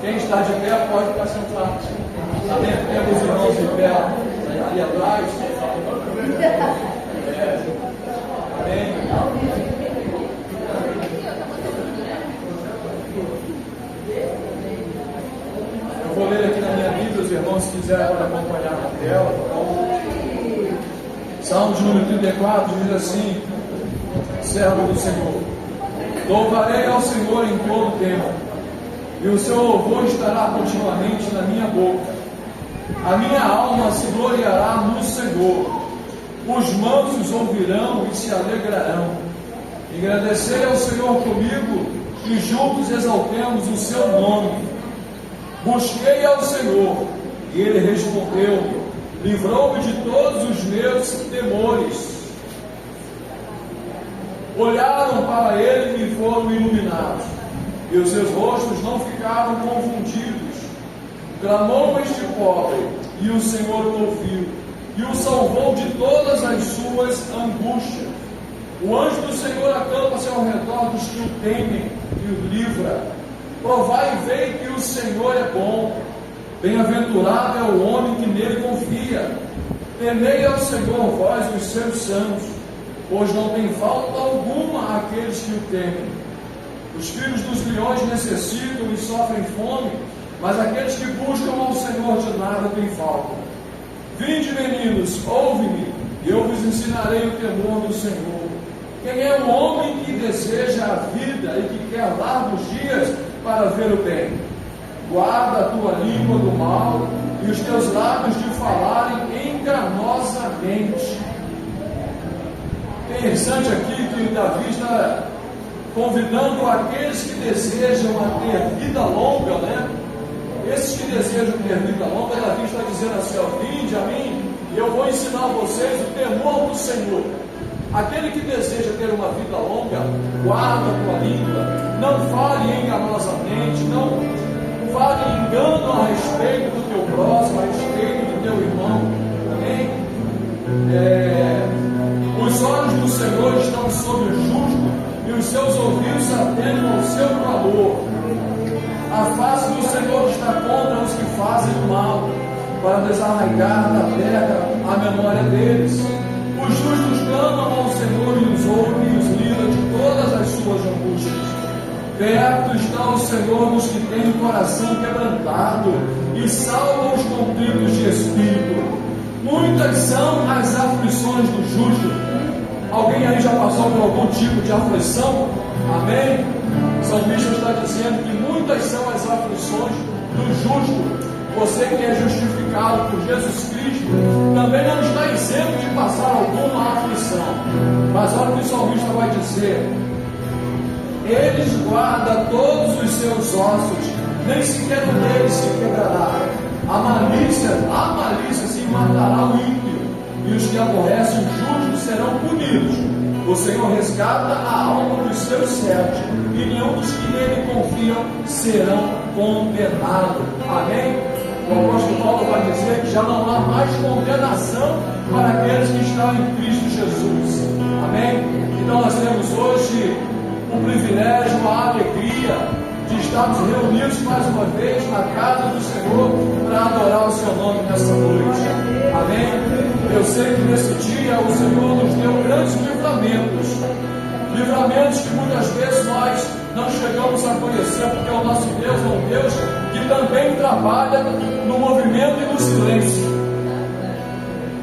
Quem está de pé pode ficar sentado. Amém? Temos irmãos de pé ali atrás. Amém. Eu vou ler aqui na minha Bíblia, os irmãos, se quiserem acompanhar na tela. Então, Salmo de número 34 diz assim: servo do Senhor, louvarei ao Senhor em todo o tempo, e o seu louvor estará continuamente na minha boca. A minha alma se gloriará no Senhor. Os mansos ouvirão e se alegrarão. Engrandecerei ao Senhor comigo, e juntos exaltemos o seu nome. Busquei ao Senhor, e Ele respondeu-me, livrou-me de todos os meus temores. Olharam para Ele e foram iluminados, e os seus rostos não ficaram confundidos. Clamou este pobre, e o Senhor o ouviu, e o salvou de todas as suas angústias. O anjo do Senhor acampa-se ao redor dos que o temem e o livra. Provai e vei que o Senhor é bom. Bem-aventurado é o homem que nele confia. Temei ao Senhor, vós os seus santos, pois não tem falta alguma àqueles que o temem. Os filhos dos leões necessitam e sofrem fome, mas aqueles que buscam ao Senhor de nada têm falta. Vinde, meninos, ouve-me, e eu vos ensinarei o temor do Senhor. Quem é o homem que deseja a vida e que quer largos dias para ver o bem? Guarda a tua língua do mal e os teus lábios de falarem enganosamente. Interessante aqui que Davi está convidando aqueles que desejam a ter vida longa, né? Esses que desejam ter vida longa, Davi está dizendo assim: ó, vinde a mim e eu vou ensinar a vocês o temor do Senhor. Aquele que deseja ter uma vida longa, guarda a tua língua, não fale enganosamente, não fale engano a respeito do teu próximo, a respeito do teu irmão. Amém? Os olhos do Senhor estão sobre o justo e os seus ouvidos atentam ao seu clamor. A face do Senhor está contra os que fazem o mal, para desarraigar da terra a memória deles. Os justos clamam ao Senhor e os ouve e os livra de todas as suas angústias. Perto está o Senhor dos que têm o coração quebrantado e salva os contritos de espírito. Muitas são as aflições do justo. Alguém aí já passou por algum tipo de aflição? Amém? São Salmista está dizendo que muitas são as aflições do justo. Você que é justificado por Jesus Cristo também não está isento de passar alguma aflição. Mas olha o que o salmista vai dizer: eles guardam todos os seus ossos, nem sequer um deles se quebrará. A malícia se matará o ímpio, e os que aborrecem o justo serão punidos. O Senhor resgata a alma dos seus servos, e nenhum dos que nele confiam serão condenados. Amém? O apóstolo Paulo vai dizer que já não há mais condenação para aqueles que estão em Cristo Jesus. Amém? Então nós temos hoje o privilégio, a alegria de estarmos reunidos mais uma vez na casa do Senhor para adorar o seu nome nessa noite. Amém? Eu sei que nesse dia o Senhor nos deu grandes livramentos que muitas vezes nós não chegamos a conhecer, porque o nosso Deus é um Deus que também trabalha no movimento e no silêncio.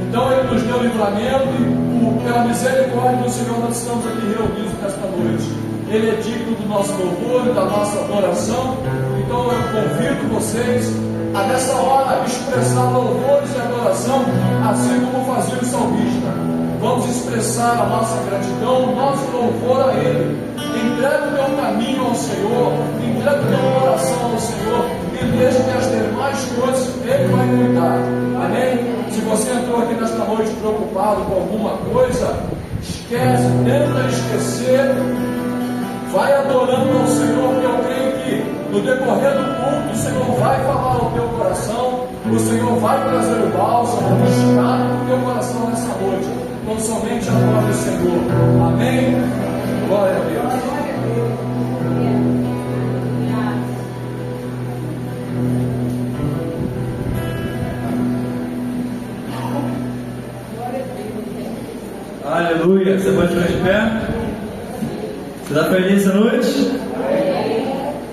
Então Ele nos deu livramento e pela misericórdia do Senhor nós estamos aqui reunidos nesta noite. Ele é digno do nosso louvor e da nossa adoração. Então eu convido vocês a nessa hora expressar louvores e adoração, assim como fazia o salmista. Vamos expressar a nossa gratidão, o nosso louvor a Ele. Entrega o teu caminho ao Senhor, entrega o teu coração ao Senhor, e deixa que as demais coisas Ele vai cuidar. Amém? Se você entrou aqui nesta noite preocupado com alguma coisa, esquece, tenta esquecer. Vai adorando ao Senhor, porque eu creio que no decorrer do culto o Senhor vai falar ao teu coração, o Senhor vai trazer o bálsamo, buscar no teu coração nessa noite. Então somente adore o Senhor. Amém? Glória a Deus. Aleluia. Você pode ficar de pé? Você está feliz essa noite?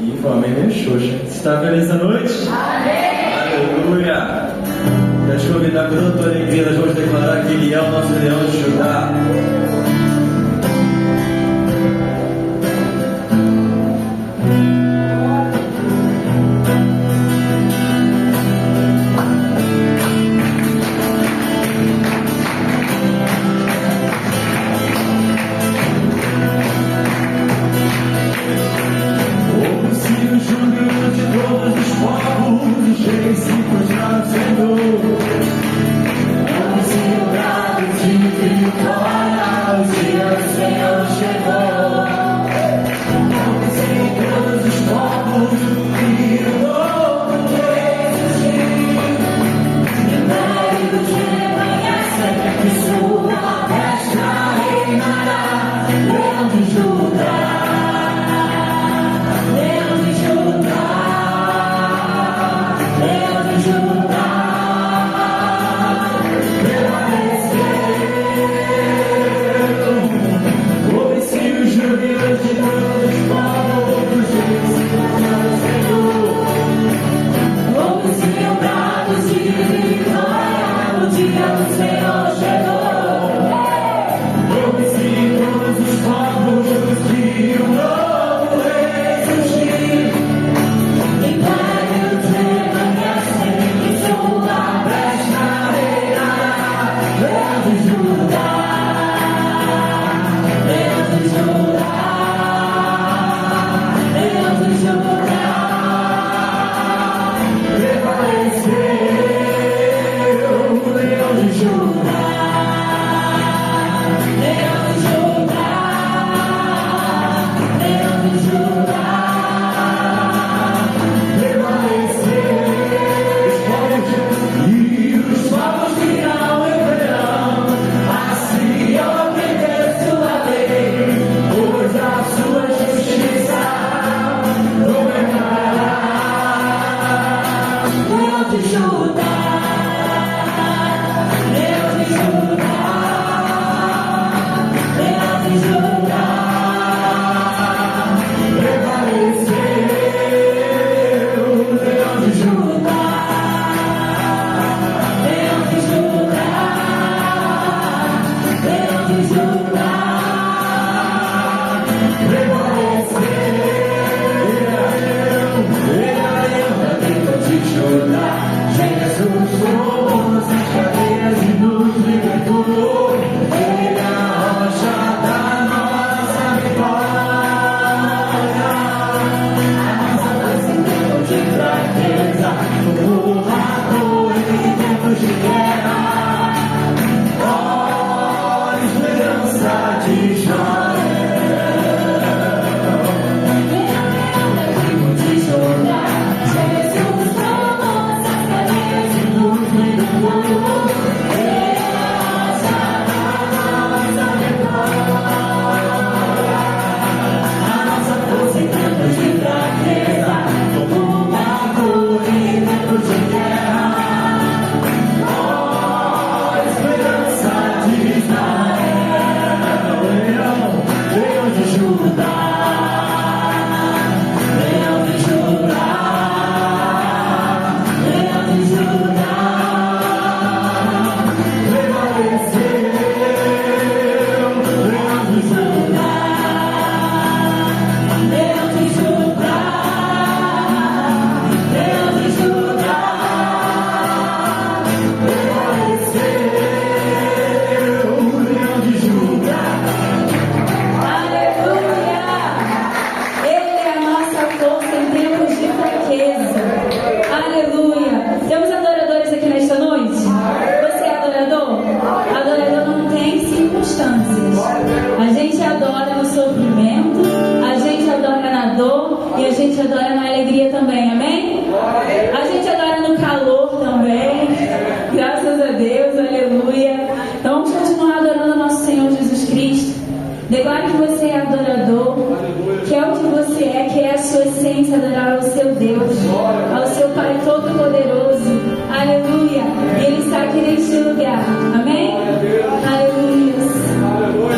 Ih, foi amém meio xoxa. Você está feliz essa noite? Amém. Aleluia. Quero te convidar com toda a tua alegria. Nós vamos declarar que Ele é o nosso leão de Judá. Declare que você é adorador, que é o que você é, que é a sua essência, adorar ao seu Deus, ao seu Pai Todo-Poderoso. Aleluia. E Ele está aqui neste lugar. Amém? Aleluia.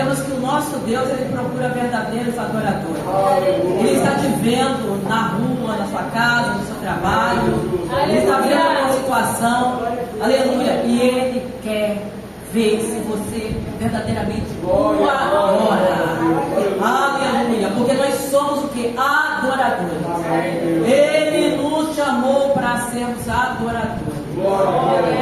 sabemos que o nosso Deus, Ele procura verdadeiros adoradores. Ele está te vendo na rua, na sua casa, no seu trabalho. Ele está vendo a sua situação. Aleluia. E Ele quer ver se você verdadeiramente o adora. Aleluia. Porque nós somos o que? Adoradores. Ele nos chamou para sermos adoradores.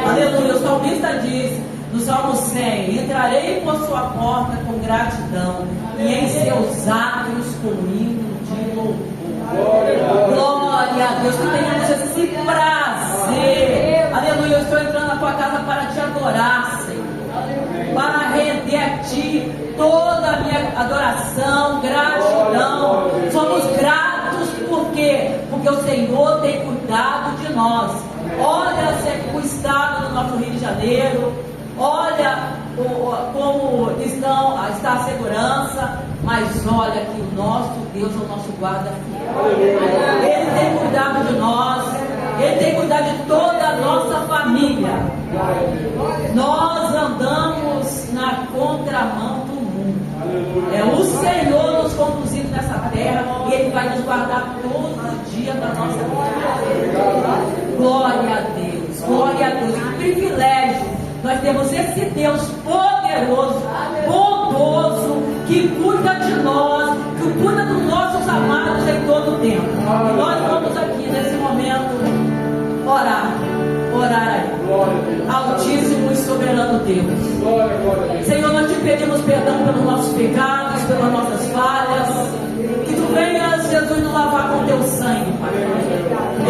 Aleluia. O salmista diz no Salmo 100: entrarei por sua porta com gratidão e em seus átrios com hino de louvor. Glória a Deus, que tenhamos esse prazer. Aleluia. Eu estou entrando na tua casa para te adorar, Senhor, para render a Ti toda a minha adoração, gratidão. Somos gratos por quê? Porque o Senhor tem cuidado de nós. Olha o estado do nosso Rio de Janeiro, olha como está a segurança, mas olha que o nosso Deus é o nosso guarda fiel. Ele tem cuidado de nós, Ele tem cuidado de toda a nossa família. Nós andamos na contramão do mundo. É o Senhor nos conduzindo nessa terra e Ele vai nos guardar todo dia da nossa vida. Glória a Deus, glória a Deus. Que privilégio nós temos esse Deus poderoso, bondoso, que cuida de nós, que cuida dos nossos amados em todo o tempo. E nós vamos aqui nesse momento orar aí. Altíssimo e soberano Deus, Senhor, nós te pedimos perdão pelos nossos pecados, pelas nossas falhas. Que tu venhas, Jesus, nos lavar com teu sangue, Pai.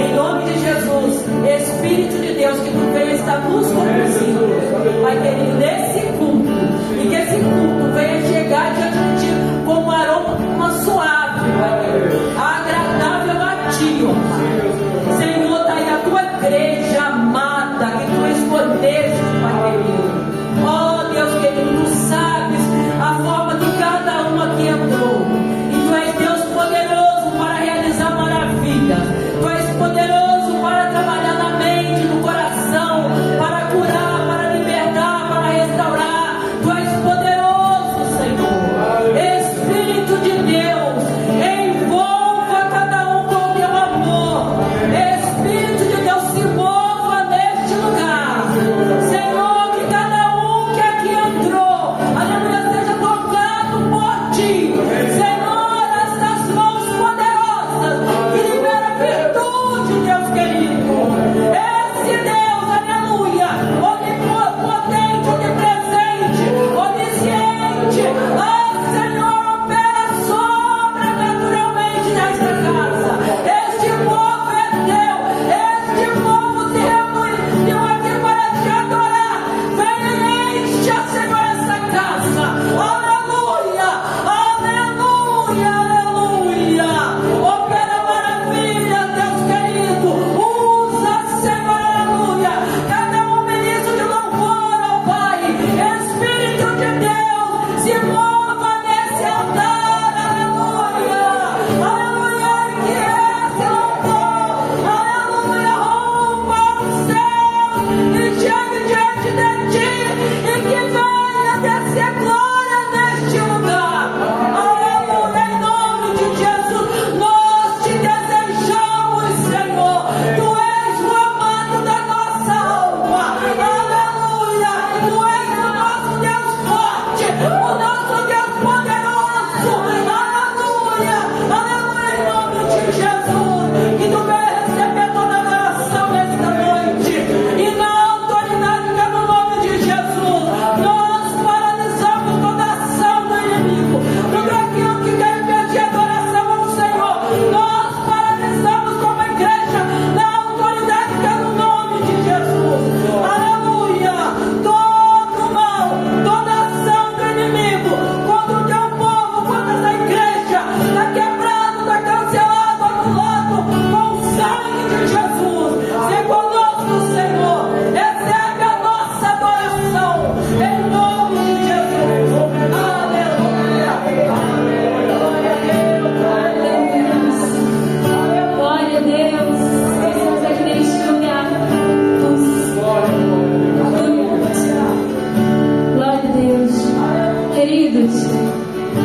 Em nome de Jesus, Espírito de Deus, que tu venha estar nos conduzindo, Pai querido, nesse culto, e que esse culto venha chegar diante de ti como um aroma suave, Pai querido, agradável a ti, ó Pai. Senhor, está aí a tua igreja amada, que tu escolheste, Pai querido. Ó Deus querido, tu sabes a forma que cada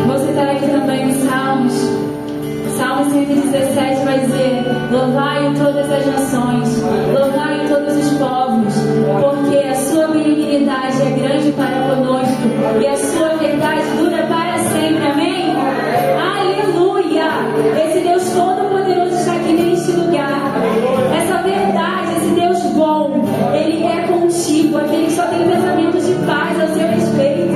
Vou citar aqui também os Salmos. Salmo 117 vai dizer: louvai todas as nações, louvai todos os povos, porque a sua benignidade é grande para conosco e a sua verdade dura para sempre. Amém? Aleluia! Esse Deus Todo-Poderoso está aqui neste lugar. Essa verdade, esse Deus bom, Ele é contigo. Aquele que só tem pensamentos de paz ao seu respeito,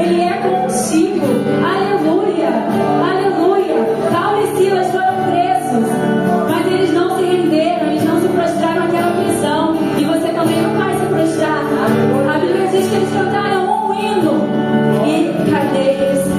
Ele é contigo. Aleluia! Aleluia! Paulo e Silas foram presos, mas eles não se renderam, eles não se prostraram àquela prisão. E você também não vai se prostrar. A Bíblia diz que eles cantaram um hino e cadeias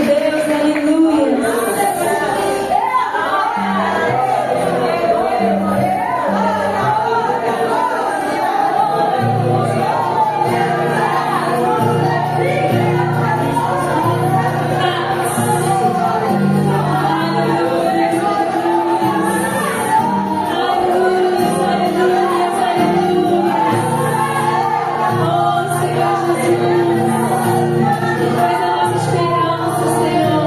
Deus, aleluia. Mas a nossa esperança, Senhor.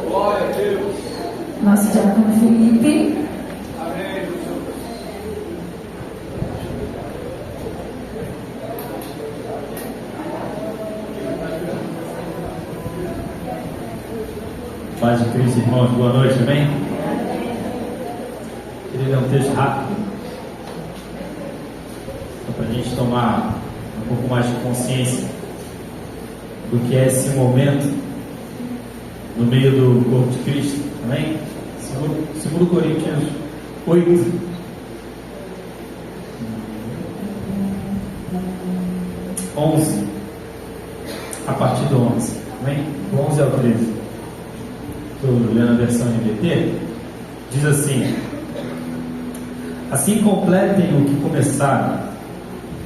Glória a Deus. Nosso diácono Felipe. Amém. Paz de Cristo, irmãos, boa noite, amém? Queria ler um texto rápido, para a gente tomar um pouco mais de consciência do que é esse momento no meio do corpo de Cristo, amém? 2 Coríntios 8, 11, a partir do 11, amém? Do 11 ao 13. Estou lendo a versão NVT, diz assim: assim completem o que começaram,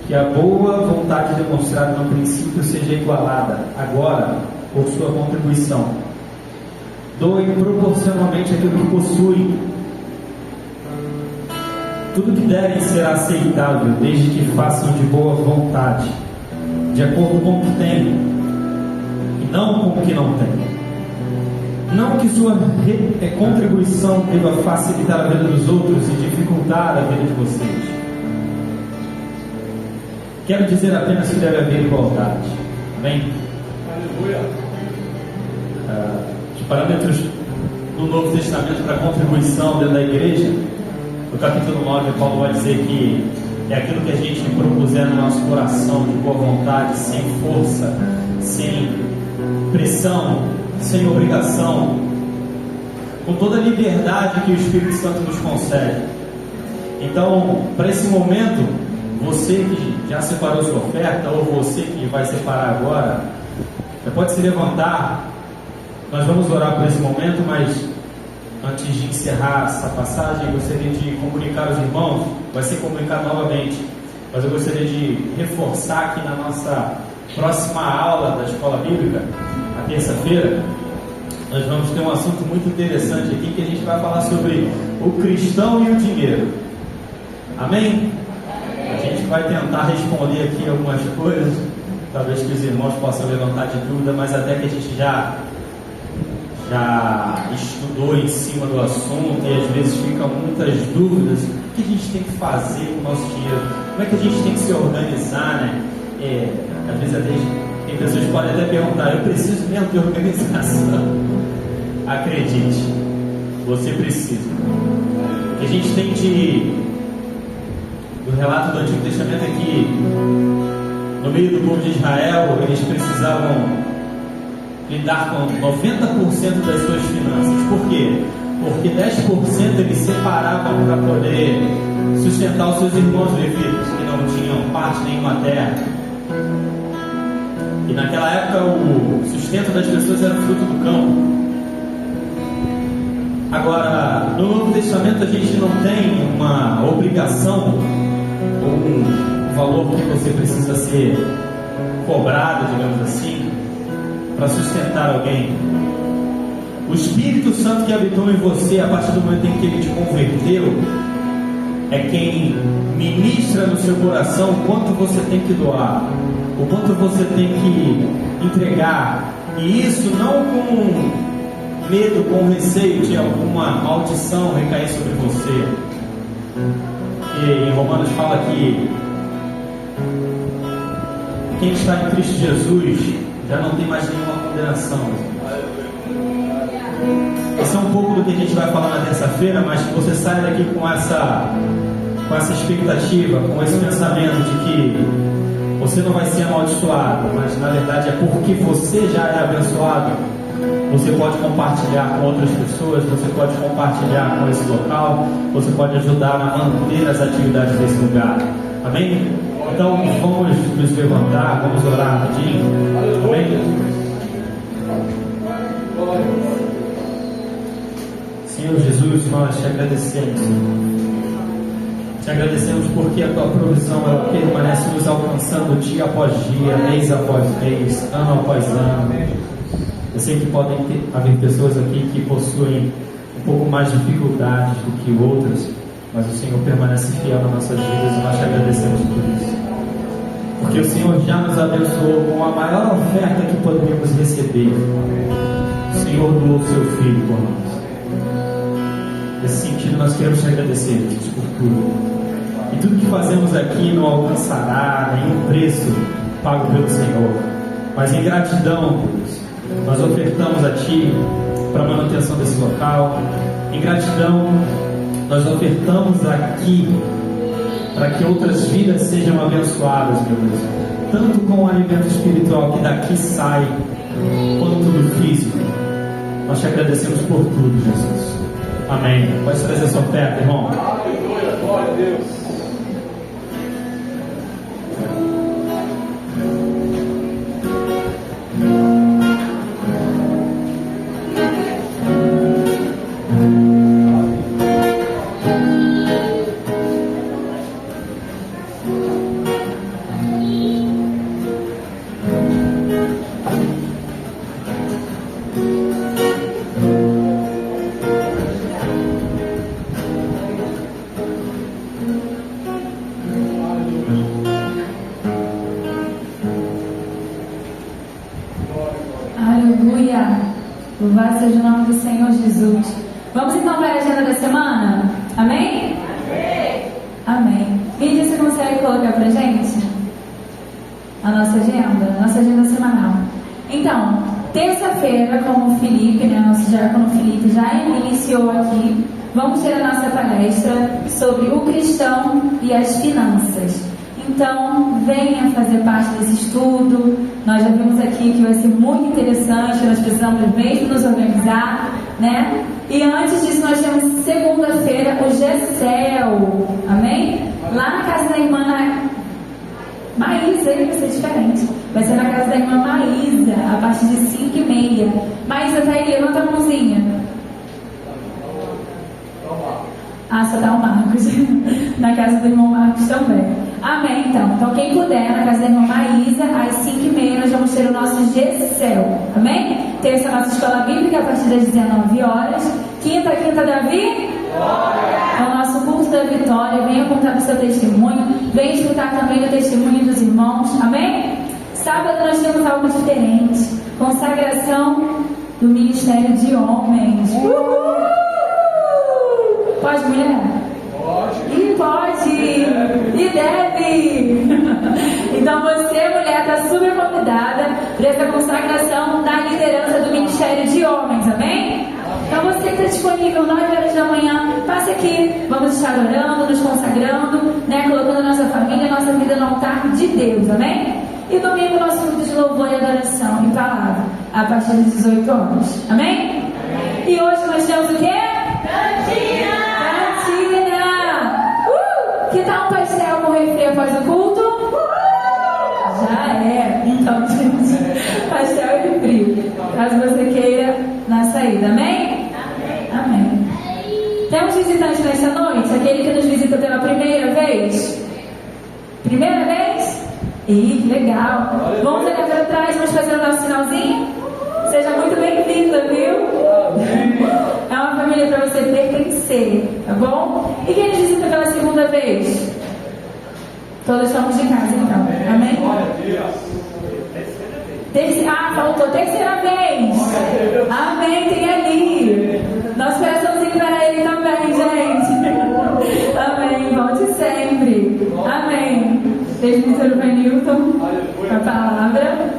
que a boa vontade demonstrada no princípio seja igualada, agora, por sua contribuição. Doem proporcionalmente aquilo que possuem. Tudo que derem será aceitável, desde que façam de boa vontade, de acordo com o que têm, e não com o que não têm. Não que sua contribuição deva facilitar a vida dos outros e dificultar a vida de vocês. Quero dizer apenas que deve haver igualdade. Amém? Aleluia. Os parâmetros do Novo Testamento para contribuição dentro da igreja, no capítulo 9, Paulo vai dizer que é aquilo que a gente propuser no nosso coração, de boa vontade, sem força, sem pressão, sem obrigação, com toda a liberdade que o Espírito Santo nos concede. Então, para esse momento, você que já separou sua oferta, ou você que vai separar agora, já pode se levantar. Nós vamos orar por esse momento, mas antes de encerrar essa passagem, eu gostaria de comunicar aos irmãos, vai ser comunicado novamente, mas eu gostaria de reforçar aqui na nossa próxima aula da Escola Bíblica, na terça-feira, nós vamos ter um assunto muito interessante aqui, que a gente vai falar sobre o cristão e o dinheiro. Amém? A gente vai tentar responder aqui algumas coisas, talvez que os irmãos possam levantar de dúvida, mas até que a gente já estudou em cima do assunto e às vezes ficam muitas dúvidas. O que a gente tem que fazer com o nosso dinheiro? Como é que a gente tem que se organizar, né? Às vezes até tem pessoas que podem até perguntar: eu preciso mesmo de organização? Acredite, você precisa. O que a gente tem do relato do Antigo Testamento é que no meio do povo de Israel eles precisavam lidar com 90% das suas finanças. Por quê? Porque 10% eles separavam para poder sustentar os seus irmãos levitas, que não tinham parte nenhuma terra. E naquela época o sustento das pessoas era fruto do campo. Agora, no Novo Testamento a gente não tem uma obrigação ou um valor que você precisa ser cobrado, digamos assim, para sustentar alguém. O Espírito Santo que habitou em você a partir do momento em que ele te converteu é quem ministra no seu coração o quanto você tem que doar, o quanto você tem que entregar, e isso não com medo, com receio de alguma maldição recair sobre você. E em Romanos fala que quem está em Cristo Jesus já não tem mais nenhuma condenação. Esse é um pouco do que a gente vai falar na terça-feira, mas que você saia daqui com essa expectativa, com esse pensamento de que você não vai ser amaldiçoado, mas na verdade é porque você já é abençoado. Você pode compartilhar com outras pessoas, você pode compartilhar com esse local, você pode ajudar a manter as atividades desse lugar. Amém? Então vamos nos levantar, vamos orar rapidinho. Amém? Senhor Jesus, nós te agradecemos. Te agradecemos porque a tua provisão ela permanece nos alcançando dia após dia, mês após mês, ano após ano. Eu sei que podem haver pessoas aqui que possuem um pouco mais de dificuldades do que outras, mas o Senhor permanece fiel nas nossas vidas e nós te agradecemos por isso. Porque o Senhor já nos abençoou com a maior oferta que poderíamos receber. O Senhor doou o seu Filho por nós. Nesse sentido, nós queremos te agradecer, Jesus, por tudo. E tudo que fazemos aqui não alcançará nenhum preço pago pelo Senhor. Mas em gratidão, Deus, nós ofertamos a Ti para a manutenção desse local. Em gratidão, nós ofertamos aqui para que outras vidas sejam abençoadas, meu Deus. Tanto com o alimento espiritual que daqui sai, quanto do físico. Nós te agradecemos por tudo, Jesus. Amém. Pode trazer sua oferta, irmão. Aleluia, glória a Deus. Aleluia! Louvado seja o nome do Senhor Jesus. Vamos então para a agenda da semana? Amém? Amém. Lídia, você consegue colocar para a gente a nossa agenda semanal? Então, terça-feira, como o Felipe, né, nosso diácono Felipe já iniciou aqui, vamos ter a nossa palestra sobre o cristão e as finanças. Então, venha fazer parte desse estudo. Nós já vimos aqui que vai ser muito interessante. Nós precisamos mesmo nos organizar, né? E antes disso, nós temos segunda-feira o GECEL, amém? Lá na casa da irmã Maísa, aí vai ser diferente. Vai ser na casa da irmã Maísa, a partir de 5h30. Maísa, tá aí? Levanta a mãozinha. Ah, só dá o Marcos. Na casa do irmão Marcos também. Amém, então quem puder, na casa da irmã Maísa, às 5h30 nós vamos ter o nosso GECEL, amém? Terça, a nossa escola bíblica, a partir das 19 horas. Quinta Davi? É o nosso curso da vitória. Venha contar o seu testemunho, venha escutar também o testemunho dos irmãos, amém? Sábado nós temos algo diferente, consagração do Ministério de Homens. Pode, mulher? E pode, e deve. Então você, mulher, está super convidada para essa consagração da liderança do Ministério de Homens, amém? Então você que está disponível 9 horas da manhã, passe aqui, vamos estar orando, nos consagrando, né, colocando a nossa família, a nossa vida no altar de Deus, amém? E domingo nosso culto de louvor e adoração e palavra, a partir das 18 horas, amém? E hoje nós temos o quê? Cantina! Que tal um pastel com refri após o culto? Já é. Então, gente, pastel e refri. Caso você queira, na saída. Amém? Amém. Temos visitante nesta noite? Aquele que nos visita pela primeira vez? Primeira vez? Ih, que legal. Vamos olhar para trás, vamos fazer o nosso sinalzinho? Seja muito bem-vinda, viu? É uma família para você pertencer, tá bom? E quem nos visita pela segunda vez? Todos estamos de casa, então. Amém? Faltou terceira vez. Amém, tem ali. Nosso coraçãozinho para ele também, gente. Amém, volte sempre. Amém. Presbítero Benilton, a palavra.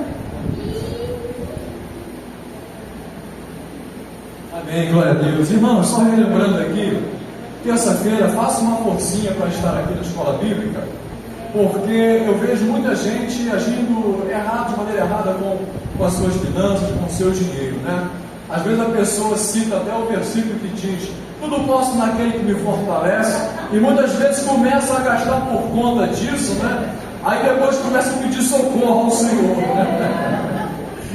Amém, glória a Deus. Irmãos, só relembrando aqui, terça-feira, faça uma forcinha para estar aqui na escola bíblica, porque eu vejo muita gente agindo errado, de maneira errada com as suas finanças, com o seu dinheiro, né? Às vezes a pessoa cita até o versículo que diz: tudo posso naquele que me fortalece, e muitas vezes começa a gastar por conta disso, né? Aí depois começa a pedir socorro ao Senhor, né?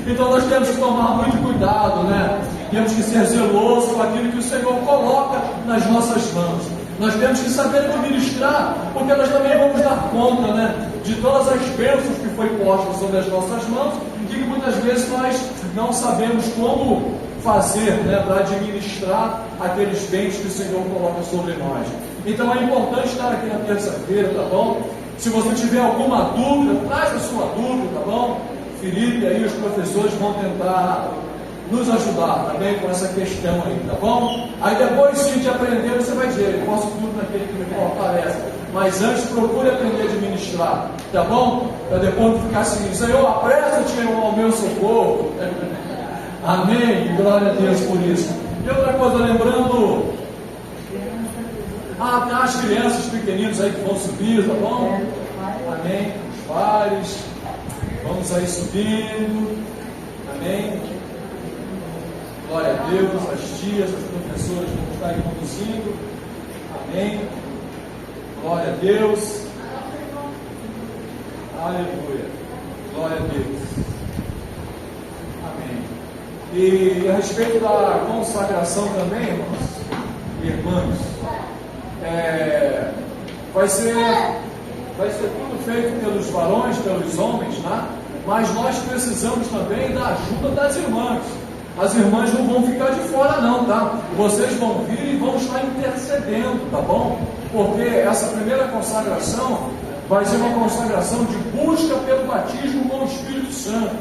Então nós temos que tomar muito cuidado, né? Temos que ser zelosos com aquilo que o Senhor coloca nas nossas mãos. Nós temos que saber administrar, porque nós também vamos dar conta, né, de todas as bênçãos que foi postas sobre as nossas mãos e que muitas vezes nós não sabemos como fazer, né, para administrar aqueles bens que o Senhor coloca sobre nós. Então é importante estar aqui na terça-feira, tá bom? Se você tiver alguma dúvida, traz a sua dúvida, tá bom? Felipe, aí os professores vão tentar nos ajudar também com essa questão aí, tá bom? Aí depois, se de aprender, você vai dizer, eu posso tudo naquele que me fortalece. Mas antes, procure aprender a administrar, tá bom? Para depois não ficar assim, Senhor, apressa-te ao meu socorro. Amém? Glória a Deus por isso. E outra coisa, lembrando, tem as crianças pequeninas aí que vão subir, tá bom? Amém? Os pais, vamos aí subindo. Amém? Glória a Deus, as tias, as professoras que vão estar aí conduzindo. Amém? Glória a Deus. Aleluia. Glória a Deus. Amém. E a respeito da consagração também, irmãos e irmãs, vai ser tudo feito pelos varões, pelos homens, né? Mas nós precisamos também da ajuda das irmãs. As irmãs não vão ficar de fora não, tá? Vocês vão vir e vão estar intercedendo, tá bom? Porque essa primeira consagração vai ser uma consagração de busca pelo batismo com o Espírito Santo.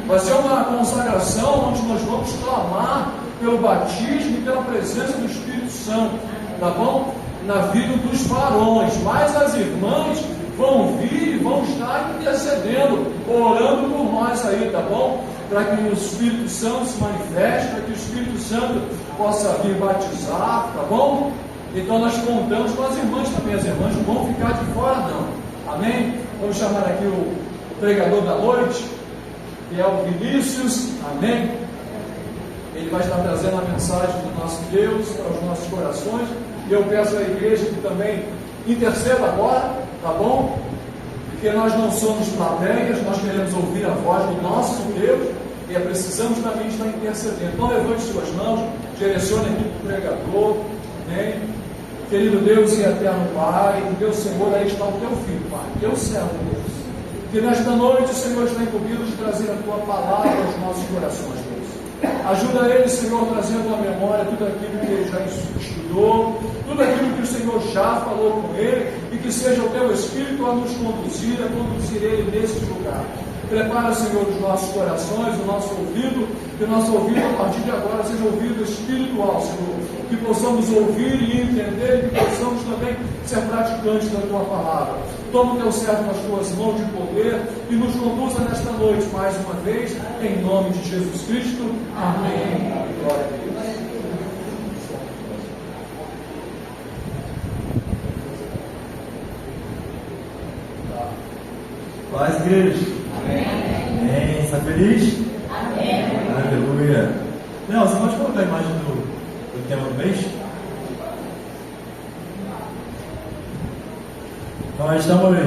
Vai ser uma consagração onde nós vamos clamar pelo batismo e pela presença do Espírito Santo, tá bom? Na vida dos varões, mas as irmãs vão vir e vão estar intercedendo, orando por nós aí, tá bom? Para que o Espírito Santo se manifeste, para que o Espírito Santo possa vir batizar, tá bom? Então nós contamos com as irmãs também, as irmãs não vão ficar de fora não, amém? Vamos chamar aqui o pregador da noite, que é o Vinícius, amém? Ele vai estar trazendo a mensagem do nosso Deus para os nossos corações, e eu peço à igreja que também interceda agora, tá bom? Porque nós não somos plateias, nós queremos ouvir a voz do nosso Deus e precisamos também estar intercedendo. Então levante suas mãos, direcione aqui para o pregador, amém? Querido Deus e eterno Pai, Deus Senhor, aí está o teu filho, Pai, teu servo Deus. Que nesta noite o Senhor está incumbido de trazer a tua palavra aos nossos corações, Deus. Ajuda ele, Senhor, trazendo à memória tudo aquilo que ele já estudou, tudo aquilo que o Senhor já falou com ele, e que seja o teu Espírito a nos conduzir, a conduzir ele nesse lugar. Prepara, Senhor, os nossos corações, o nosso ouvido, que o nosso ouvido a partir de agora seja ouvido espiritual, Senhor. Que possamos ouvir e entender, e que possamos também ser praticantes da tua palavra. Toma o teu servo nas tuas mãos de poder e nos conduza nesta noite mais uma vez, em nome de Jesus Cristo. Amém. Glória a Deus. Paz, igreja. Amém. Está feliz? Amém. Aleluia. Não, você pode colocar a imagem do tema do mês? Nós estamos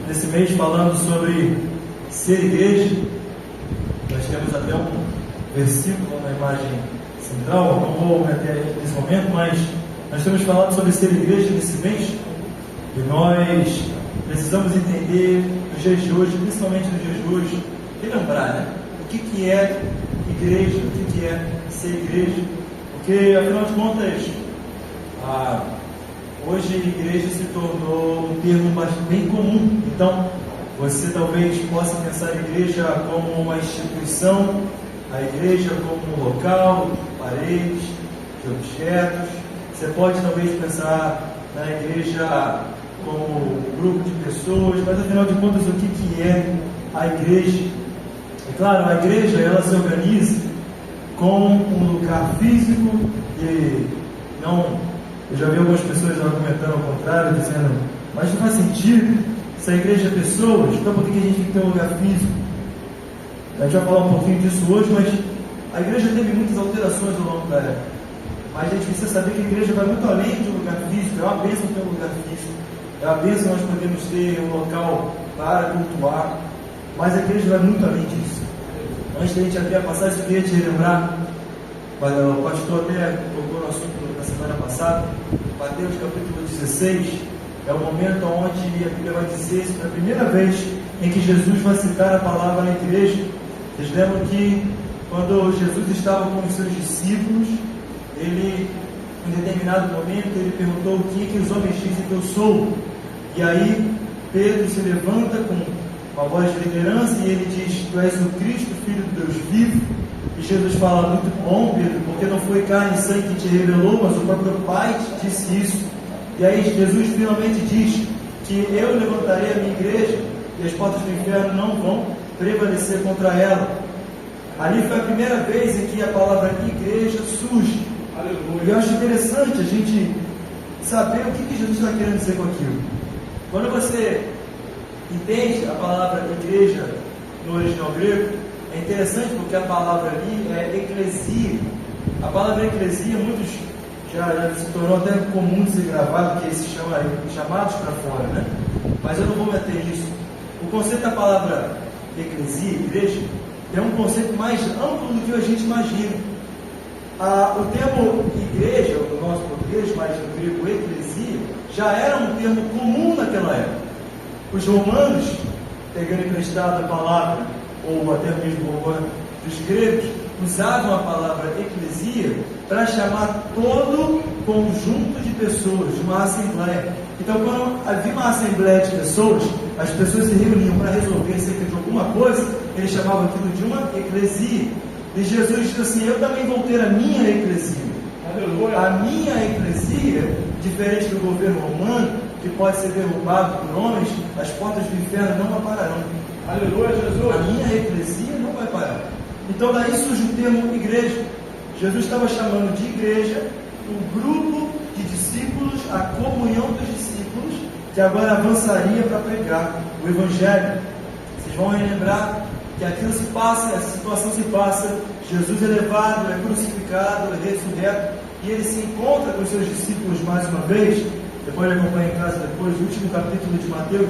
nesse mês falando sobre ser igreja. Nós temos até um versículo na imagem central, não vou meter nesse momento, mas nós temos falado sobre ser igreja nesse mês. E nós precisamos entender nos dias de hoje, principalmente nos dias de hoje, e lembrar, né? O que é igreja, o que é ser igreja. Porque, afinal de contas, hoje a igreja se tornou um termo bem comum. Então, você talvez possa pensar a igreja como uma instituição, a igreja como um local, paredes, de objetos. Você pode talvez pensar na igreja como um grupo de pessoas, mas afinal de contas, o que é a igreja? É claro, a igreja ela se organiza com um lugar físico e não. Eu já vi algumas pessoas argumentando ao contrário, dizendo, mas não faz sentido, se a igreja é pessoas, então por que a gente tem que ter um lugar físico? A gente vai falar um pouquinho disso hoje, mas a igreja teve muitas alterações ao longo da época. Mas a gente precisa saber que a igreja vai muito além de um lugar físico, é uma bênção ter um lugar físico, é uma bênção nós podemos ter um local para cultuar, mas a igreja vai muito além disso. Antes da gente abrir a passagem, eu queria te relembrar, o pastor até colocou no assunto na semana passada, Mateus capítulo 16, é o momento onde a Bíblia vai dizer, pela primeira vez, em que Jesus vai citar a palavra na igreja. Vocês lembram que quando Jesus estava com os seus discípulos, ele, em determinado momento, ele perguntou o que os homens dizem que eu sou. E aí Pedro se levanta com uma voz de liderança e ele diz, tu és o Cristo, Filho de Deus vivo. E Jesus fala: muito bom, Pedro, porque não foi carne e sangue que te revelou, mas o próprio Pai te disse isso. E aí Jesus finalmente diz que eu levantarei a minha igreja e as portas do inferno não vão prevalecer contra ela. Ali foi a primeira vez em que a palavra igreja surge. E eu acho interessante a gente saber o que Jesus está querendo dizer com aquilo. Quando você entende a palavra igreja no original grego, é interessante porque a palavra ali é eclesia. A palavra eclesia, muitos já se tornou até comum de ser gravado, que se chama chamados para fora, né? Mas eu não vou meter isso. O conceito da palavra eclesia, igreja, é um conceito mais amplo do que a gente imagina. O termo igreja, no nosso português, mas no grego eclesia, já era um termo comum naquela época. Os romanos, pegando emprestado a palavra, ou até mesmo dos gregos, usavam a palavra eclesia para chamar todo conjunto de pessoas, de uma assembleia. Então, quando havia uma assembleia de pessoas, as pessoas se reuniam para resolver acerca de alguma coisa, eles chamavam aquilo de uma eclesia. E Jesus disse assim: eu também vou ter a minha eclesia. A minha eclesia, diferente do governo romano, que pode ser derrubado por homens, as portas do inferno não apararão. Aleluia, Jesus. A minha eclesia não vai parar. Então daí surge o termo igreja. Jesus estava chamando de igreja o grupo de discípulos, a comunhão dos discípulos, que agora avançaria para pregar o Evangelho. Vocês vão relembrar que aquilo se passa, essa situação se passa, Jesus é levado, é crucificado, é ressurreto, e ele se encontra com os seus discípulos mais uma vez. Depois ele acompanha em casa depois, o último capítulo de Mateus.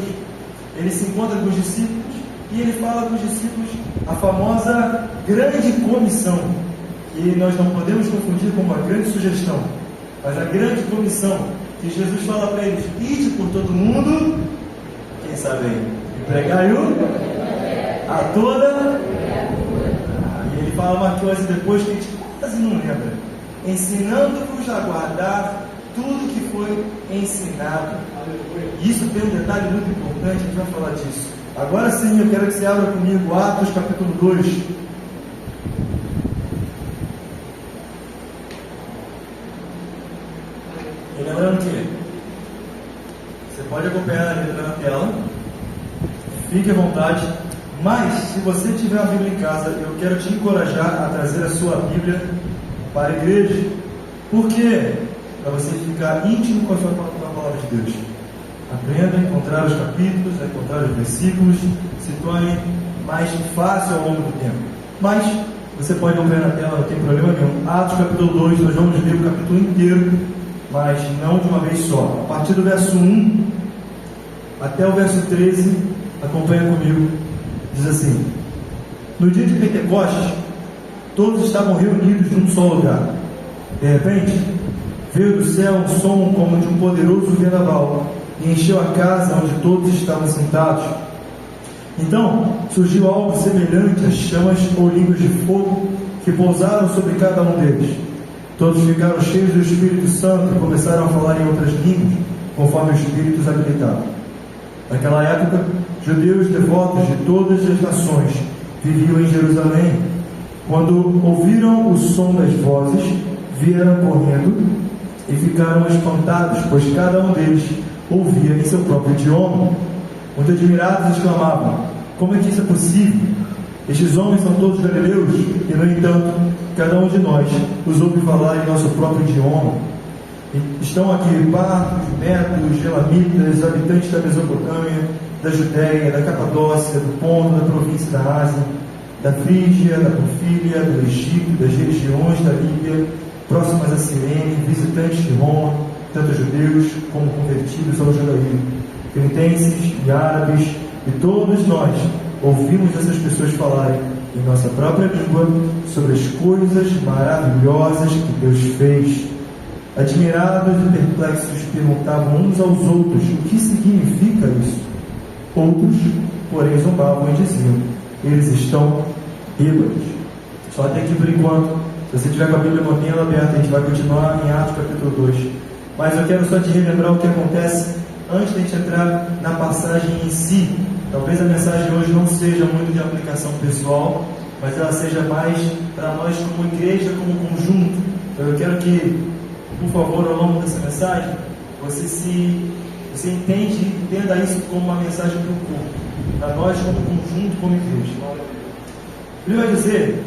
Ele se encontra com os discípulos e ele fala com os discípulos a famosa grande comissão, que nós não podemos confundir com uma grande sugestão, mas a grande comissão, que Jesus fala para eles: ide por todo mundo, quem sabe aí, e pregai-o a toda. E ele fala uma coisa depois que a gente quase não lembra: ensinando-vos a guardar tudo que foi ensinado. Isso tem um detalhe muito importante, a gente vai falar disso. Agora sim, eu quero que você abra comigo Atos capítulo 2. E lembrando que você pode acompanhar a letra na tela, fique à vontade, mas se você tiver a Bíblia em casa, eu quero te encorajar a trazer a sua Bíblia para a igreja. Por quê? Para você ficar íntimo com a palavra de Deus. Aprenda a encontrar os capítulos, a encontrar os versículos, se torne mais fácil ao longo do tempo. Mas você pode acompanhar na tela, não tem problema nenhum. Atos capítulo 2, nós vamos ler o capítulo inteiro, mas não de uma vez só. A partir do verso 1 até o verso 13, acompanha comigo. Diz assim: no dia de Pentecostes, todos estavam reunidos num só lugar. De repente, veio do céu um som como de um poderoso vendaval e encheu a casa onde todos estavam sentados. Então surgiu algo semelhante a chamas ou línguas de fogo que pousaram sobre cada um deles. Todos ficaram cheios do Espírito Santo e começaram a falar em outras línguas, conforme o Espírito os habilitava. Naquela época, judeus devotos de todas as nações viviam em Jerusalém. Quando ouviram o som das vozes, vieram correndo e ficaram espantados, pois cada um deles ouvia em seu próprio idioma. Muito admirados, exclamavam: como é que isso é possível? Estes homens são todos galileus, e no entanto, cada um de nós os ouve falar em nosso próprio idioma. Estão aqui partos, medos, elamitas, habitantes da Mesopotâmia, da Judéia, da Capadócia, do Ponto, da província da Ásia, da Frígia, da Panfilha, do Egito, das regiões da Líbia, próximas a Cirene, visitantes de Roma, tanto judeus como convertidos ao judaísmo, cretenses e árabes, e todos nós ouvimos essas pessoas falarem em nossa própria língua sobre as coisas maravilhosas que Deus fez. Admirados e perplexos, perguntavam uns aos outros: o que significa isso? Outros, porém, zombavam e diziam: eles estão bêbados. Só até aqui por enquanto. Se você tiver com a Bíblia mantenha ela aberta, a gente vai continuar em Atos capítulo 2. Mas eu quero só te relembrar o que acontece antes de a gente entrar na passagem em si. Talvez a mensagem hoje não seja muito de aplicação pessoal, mas ela seja mais para nós como igreja, como conjunto. Então eu quero que, por favor, ao longo dessa mensagem, você entenda isso como uma mensagem para o corpo, para nós como conjunto, como igreja. Ele vai dizer,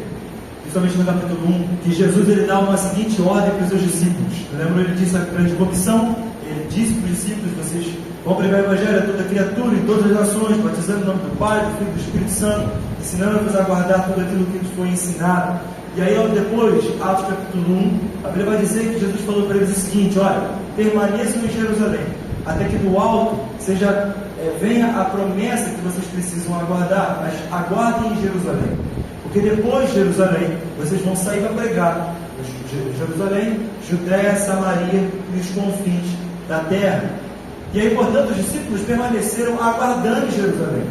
principalmente no capítulo 1, que Jesus ele dá uma seguinte ordem para os seus discípulos. Lembra, ele disse a grande comissão, ele disse para os discípulos: vocês vão pregar o Evangelho a toda criatura, em todas as nações, batizando em nome do Pai, do Filho e do Espírito Santo, ensinando-vos a guardar tudo aquilo que vos foi ensinado. E aí, depois, Atos capítulo 1, a Bíblia vai dizer que Jesus falou para eles o seguinte: olha, permaneçam em Jerusalém, até que do alto venha a promessa que vocês precisam aguardar, mas aguardem em Jerusalém, porque depois de Jerusalém, vocês vão sair para pregar Jerusalém, Judéia, Samaria e os confins da terra. E aí, portanto, os discípulos permaneceram aguardando em Jerusalém.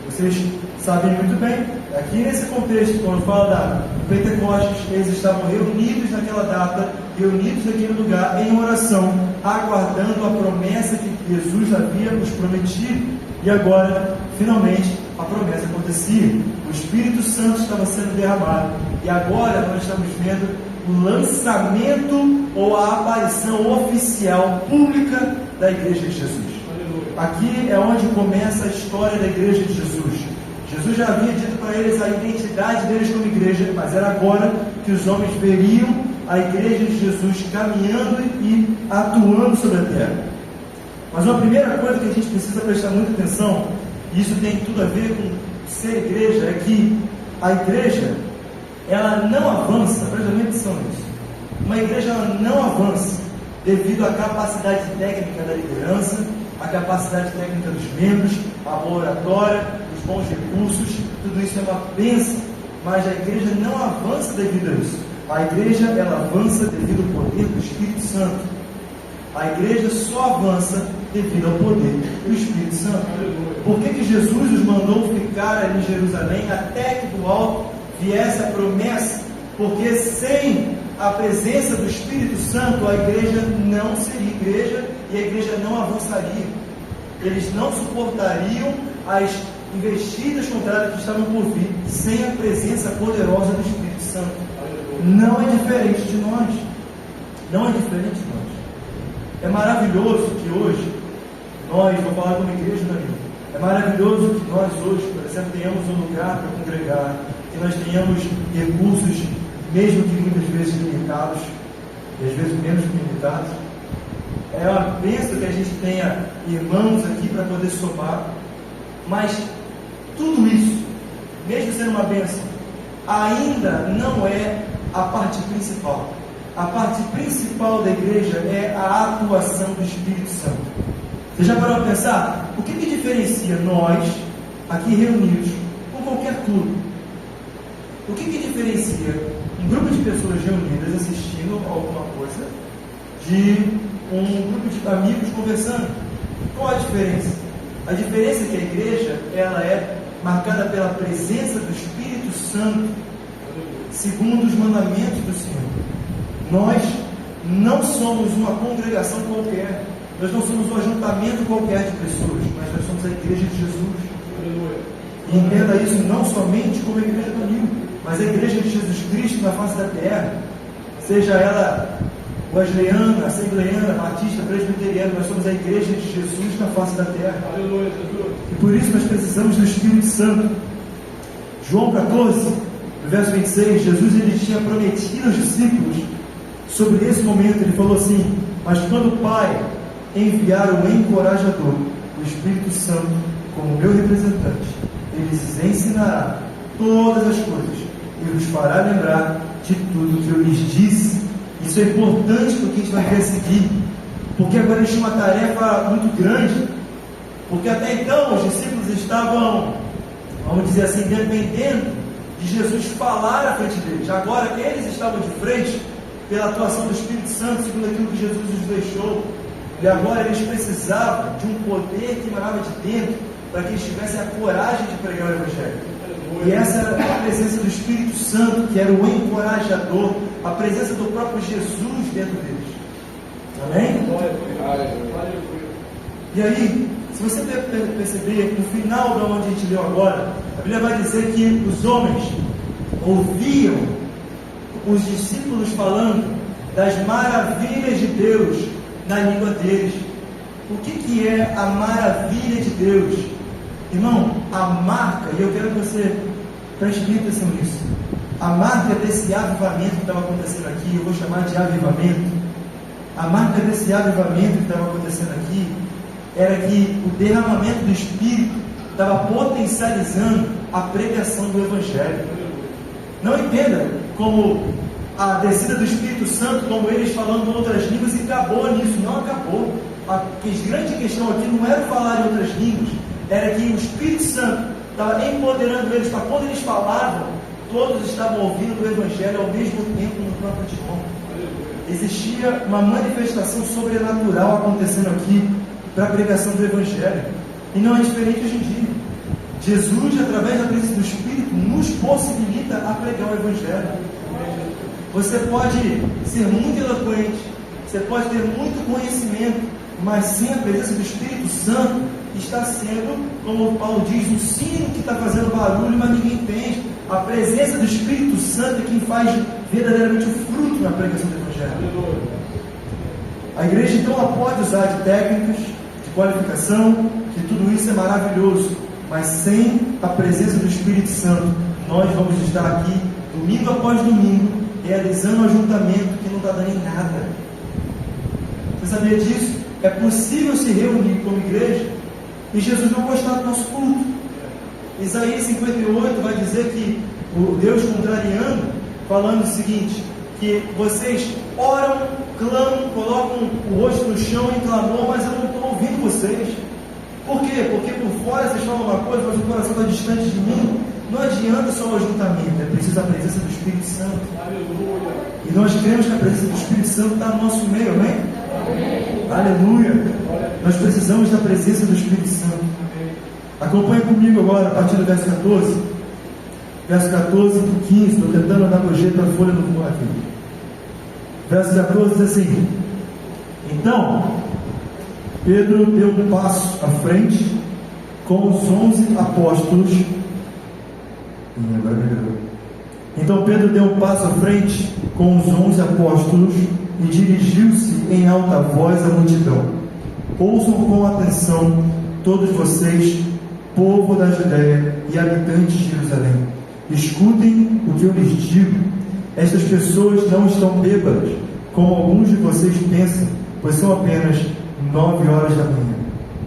Vocês sabem muito bem, aqui nesse contexto, quando fala do Pentecostes, eles estavam reunidos naquela data, reunidos naquele lugar, em oração, aguardando a promessa que Jesus havia nos prometido. E agora, finalmente, a promessa acontecia. O Espírito Santo estava sendo derramado. E agora nós estamos vendo o lançamento ou a aparição oficial, pública da Igreja de Jesus. Aqui é onde começa a história da Igreja de Jesus. Jesus já havia dito para eles a identidade deles como igreja, mas era agora que os homens veriam a Igreja de Jesus caminhando e atuando sobre a terra. Mas uma primeira coisa que a gente precisa prestar muita atenção, e isso tem tudo a ver com ser igreja, é que a igreja, ela não avança, presta atenção nisso. Uma igreja ela não avança devido à capacidade técnica da liderança, à capacidade técnica dos membros, à boa oratória, os bons recursos. Tudo isso é uma bênção, mas a igreja não avança devido a isso. A igreja ela avança devido ao poder do Espírito Santo. A igreja só avança devido ao poder do Espírito Santo. Por que Jesus os mandou ficar ali em Jerusalém até que do alto viesse a promessa? Porque sem a presença do Espírito Santo, a igreja não seria igreja e a igreja não avançaria. Eles não suportariam as investidas contrárias que estavam por vir sem a presença poderosa do Espírito Santo. Não é diferente de nós. Não é diferente de nós. É maravilhoso que hoje nós, vou falar como igreja, é maravilhoso que nós hoje, por exemplo, tenhamos um lugar para congregar, que nós tenhamos recursos, mesmo que muitas vezes limitados, e às vezes menos que limitados. É uma bênção que a gente tenha irmãos aqui para poder somar, mas tudo isso, mesmo sendo uma bênção, ainda não é a parte principal. A parte principal da igreja é a atuação do Espírito Santo. Você já parou para pensar? O que diferencia nós, aqui reunidos, com qualquer clube? O que diferencia um grupo de pessoas reunidas assistindo alguma coisa de um grupo de amigos conversando? Qual a diferença? A diferença é que a igreja ela é marcada pela presença do Espírito Santo, segundo os mandamentos do Senhor. Nós não somos uma congregação qualquer, nós não somos um ajuntamento qualquer de pessoas, mas nós somos a igreja de Jesus. E entenda isso não somente como a igreja do amigo, mas a igreja de Jesus Cristo na face da terra, seja ela wesleyana, assembleiana, batista, presbiteriana, nós somos a igreja de Jesus na face da terra. Aleluia, Jesus. E por isso nós precisamos do Espírito Santo. João 14, no verso 26, Jesus ele tinha prometido aos discípulos sobre esse momento. Ele falou assim: mas quando o Pai enviar o encorajador, o Espírito Santo, como meu representante, ele lhes ensinará todas as coisas e vos fará lembrar de tudo que eu lhes disse. Isso é importante porque a gente vai ver a seguir, porque agora eles tinham uma tarefa muito grande, porque até então os discípulos estavam, vamos dizer assim, dependendo de Jesus falar à frente deles. Agora eles estavam de frente pela atuação do Espírito Santo, segundo aquilo que Jesus os deixou. E agora eles precisavam de um poder que emanava de dentro, para que eles tivessem a coragem de pregar o Evangelho. E essa era a presença do Espírito Santo, que era o encorajador, a presença do próprio Jesus dentro deles. Amém? E aí, se você perceber, no final de onde a gente leu agora, a Bíblia vai dizer que os homens ouviam os discípulos falando das maravilhas de Deus na língua deles. O que é a maravilha de Deus? Irmão, a marca, e eu quero que você preste atenção nisso, a marca desse avivamento que estava acontecendo aqui, eu vou chamar de avivamento, a marca desse avivamento que estava acontecendo aqui, era que o derramamento do Espírito estava potencializando a pregação do Evangelho. Não entenda como a descida do Espírito Santo, como eles falando outras línguas, e acabou nisso. Não acabou. A grande questão aqui não era falar em outras línguas, era que o Espírito Santo estava empoderando eles, para quando eles falavam, todos estavam ouvindo o Evangelho ao mesmo tempo no próprio idioma. Existia uma manifestação sobrenatural acontecendo aqui para a pregação do Evangelho, e não é diferente hoje em dia. Jesus, através da presença do Espírito, nos possibilita a pregar o Evangelho. Você pode ser muito eloquente, você pode ter muito conhecimento, mas sem a presença do Espírito Santo, está sendo, como Paulo diz, um sino que está fazendo barulho, mas ninguém entende. A presença do Espírito Santo é quem faz verdadeiramente o fruto na pregação do Evangelho. A igreja então ela pode usar de técnicas, de qualificação, que tudo isso é maravilhoso, mas sem a presença do Espírito Santo, nós vamos estar aqui, domingo após domingo, realizando um ajuntamento que não está dando em nada. Você sabia disso? É possível se reunir como igreja e Jesus não gostar do nosso culto. Isaías 58 vai dizer que o Deus contrariando, falando o seguinte, que vocês oram, clamam, colocam o rosto no chão em clamor, mas eu não estou ouvindo vocês. Por quê? Porque por fora vocês falam uma coisa, mas o coração está distante de mim. Não adianta só o ajuntamento, é preciso a presença do Espírito Santo. Aleluia. E nós cremos que a presença do Espírito Santo está no nosso meio, amém? Amém. Aleluia. Nós precisamos da presença do Espírito Santo. Acompanhe comigo agora, a partir do verso 14. Verso 14 e 15, estou tentando andar com jeito a folha do fundo aqui. Verso 14 diz assim: Então, Pedro deu um passo à frente com os 11 apóstolos. Então Pedro deu um passo à frente com os 11 apóstolos e dirigiu-se em alta voz à multidão: Ouçam com atenção, todos vocês, povo da Judéia e habitantes de Jerusalém. Escutem o que eu lhes digo. Estas pessoas não estão bêbadas, como alguns de vocês pensam, pois são apenas 9 horas da manhã.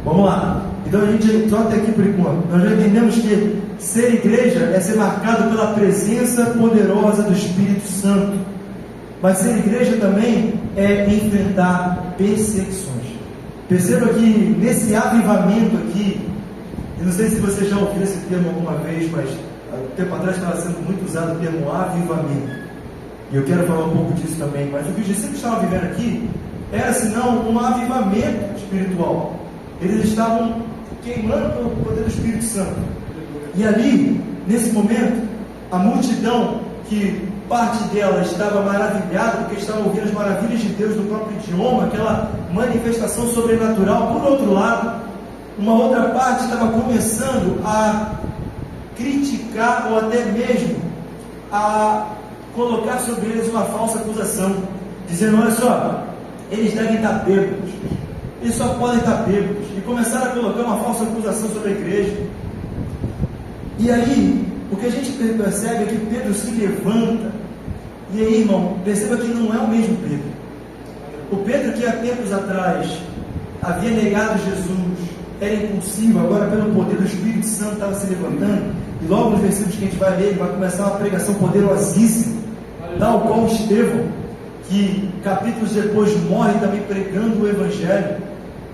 Vamos lá. Então a gente só até aqui por enquanto. Nós já entendemos que ser igreja é ser marcado pela presença poderosa do Espírito Santo. Mas ser igreja também é enfrentar perseguições. Perceba que nesse avivamento aqui, eu não sei se você já ouviu esse termo alguma vez, mas há tempo atrás estava sendo muito usado o termo avivamento. E eu quero falar um pouco disso também. Mas o que os discípulos estavam vivendo aqui era, senão, um avivamento espiritual. Eles estavam queimando pelo poder do Espírito Santo. E ali, nesse momento, a multidão, que parte dela estava maravilhada, porque estava ouvindo as maravilhas de Deus no próprio idioma, aquela manifestação sobrenatural. Por outro lado, uma outra parte estava começando a criticar, ou até mesmo a colocar sobre eles uma falsa acusação, dizendo: olha só, eles devem estar bêbados, eles só podem estar bêbados, e começaram a colocar uma falsa acusação sobre a igreja. E aí, o que a gente percebe é que Pedro se levanta, e aí, irmão, perceba que não é o mesmo Pedro. O Pedro que há tempos atrás havia negado Jesus, era impulsivo, agora pelo poder do Espírito Santo estava se levantando, e logo nos versículos que a gente vai ler, vai começar uma pregação poderosíssima, tal qual Estevão, que capítulos depois morre também pregando o Evangelho,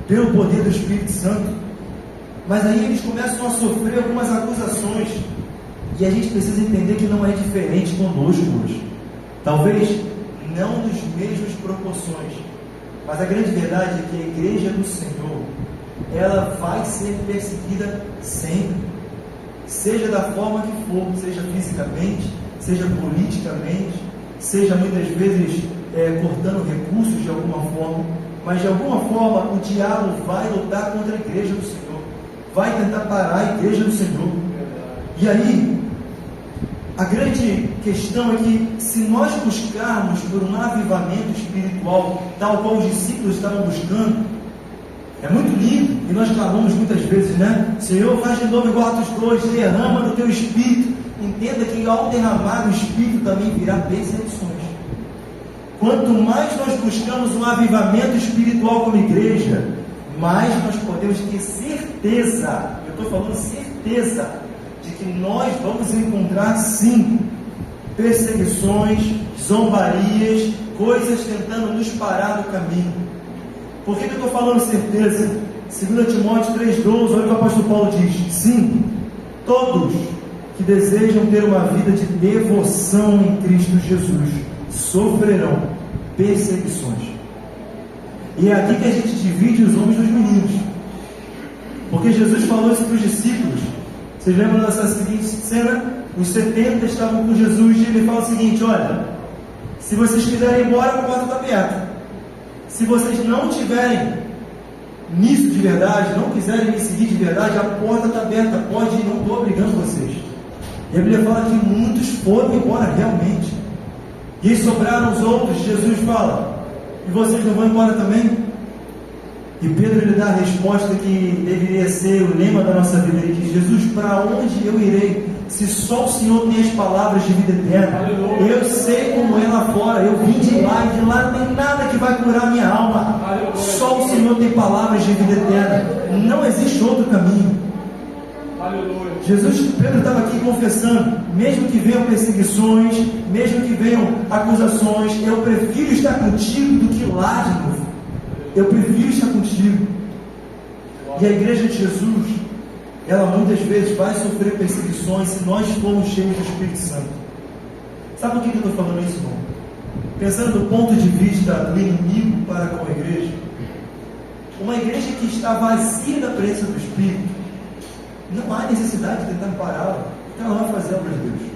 pelo poder do Espírito Santo. Mas aí eles começam a sofrer algumas acusações, e a gente precisa entender que não é diferente conosco hoje. Talvez não nas mesmas proporções, mas a grande verdade é que a igreja do Senhor, ela vai ser perseguida sempre, seja da forma que for, seja fisicamente, seja politicamente, seja muitas vezes cortando recursos de alguma forma, mas de alguma forma o diabo vai lutar contra a igreja do Senhor, vai tentar parar a igreja do Senhor. E aí, a grande questão é que se nós buscarmos por um avivamento espiritual, tal qual os discípulos estavam buscando, é muito lindo, e nós clamamos muitas vezes, né? Senhor, faz de novo igual Atos 2, derrama do teu Espírito. Entenda que ao derramar o Espírito também virá perseguições. Quanto mais nós buscamos um avivamento espiritual como igreja, mais nós podemos ter certeza, eu estou falando certeza, de que nós vamos encontrar sim perseguições, zombarias, coisas tentando nos parar do caminho. Por que eu estou falando certeza? 2 Timóteo 3,12, olha o que o apóstolo Paulo diz: sim, todos que desejam ter uma vida de devoção em Cristo Jesus sofrerão perseguições. E é aqui que a gente divide os homens dos meninos, porque Jesus falou isso para os discípulos. Vocês lembram dessa seguinte cena? Os 70 estavam com Jesus e ele fala o seguinte: olha, se vocês quiserem ir embora, a porta está aberta. Se vocês não tiverem nisso de verdade, não quiserem me seguir de verdade, a porta está aberta, pode ir, não estou obrigando vocês. E a Bíblia fala que muitos foram embora realmente, e sobraram os outros. Jesus fala: e vocês não vão embora também? E Pedro lhe dá a resposta que deveria ser o lema da nossa vida. Ele diz: Jesus, para onde eu irei, se só o Senhor tem as palavras de vida eterna? Eu sei como é lá fora, eu vim de lá, e de lá não tem nada que vai curar minha alma. Só o Senhor tem palavras de vida eterna, não existe outro caminho. Jesus, Pedro estava aqui confessando: mesmo que venham perseguições, mesmo que venham acusações, eu prefiro estar contigo do que lá de novo. Eu prefiro estar contigo. E a igreja de Jesus, ela muitas vezes vai sofrer perseguições se nós formos cheios do Espírito Santo. Sabe por que eu estou falando isso, irmão? Pensando do ponto de vista do inimigo para com a igreja, uma igreja que está vazia da presença do Espírito, não há necessidade de tentar pará-la, porque ela vai fazer a obra de Deus.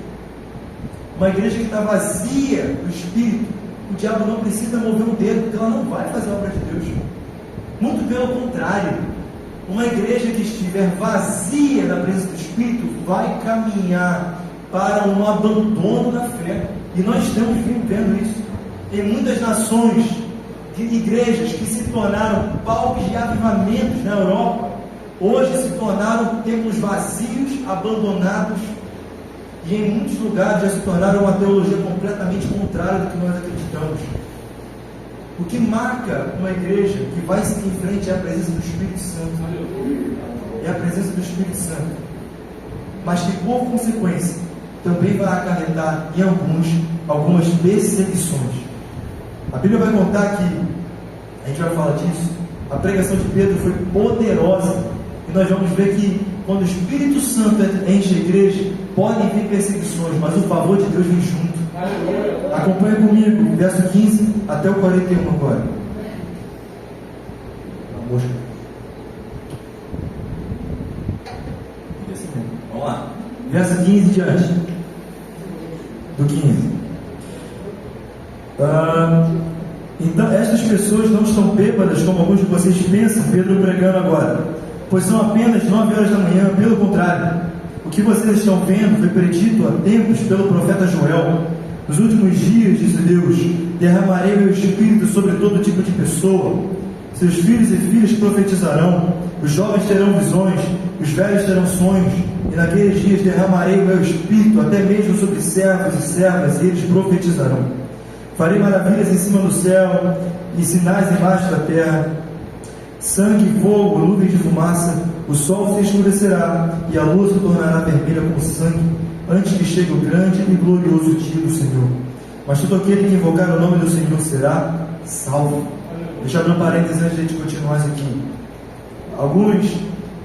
Uma igreja que está vazia do Espírito, o diabo não precisa mover um dedo, porque ela não vai fazer a obra de Deus. Muito pelo contrário, uma igreja que estiver vazia da presença do Espírito vai caminhar para um abandono da fé. E nós estamos vendo isso em muitas nações, de igrejas que se tornaram palcos de avivamentos na Europa, hoje se tornaram templos vazios, abandonados, e em muitos lugares já se tornaram uma teologia completamente contrária do que nós acreditamos. O que marca uma igreja que vai seguir em frente é a presença do Espírito Santo. É a presença do Espírito Santo. Mas que, por consequência, também vai acarretar em algumas perseguições. A Bíblia vai contar que, a gente vai falar disso, a pregação de Pedro foi poderosa. E nós vamos ver que quando o Espírito Santo enche a igreja, podem vir perseguições, mas o favor de Deus vem junto. Acompanha comigo, verso 15 até o 41 agora. Vamos lá. Verso 15 diante. Do 15. Então, estas pessoas não estão bêbadas como alguns de vocês pensam, Pedro pregando agora, pois são apenas 9 horas da manhã. Pelo contrário, o que vocês estão vendo foi predito há tempos pelo profeta Joel. Nos últimos dias, diz Deus, derramarei meu espírito sobre todo tipo de pessoa. Seus filhos e filhas profetizarão, os jovens terão visões, os velhos terão sonhos, e naqueles dias derramarei o meu espírito até mesmo sobre servos e servas, e eles profetizarão. Farei maravilhas em cima do céu e sinais embaixo da terra: sangue, fogo, nuvens de fumaça. O sol se escurecerá e a luz se tornará vermelha como sangue, antes que chegue o grande e glorioso dia do Senhor. Mas todo aquele que invocar o nome do Senhor será salvo. Deixa eu abrir um parênteses antes de a gente continuar isso aqui. Alguns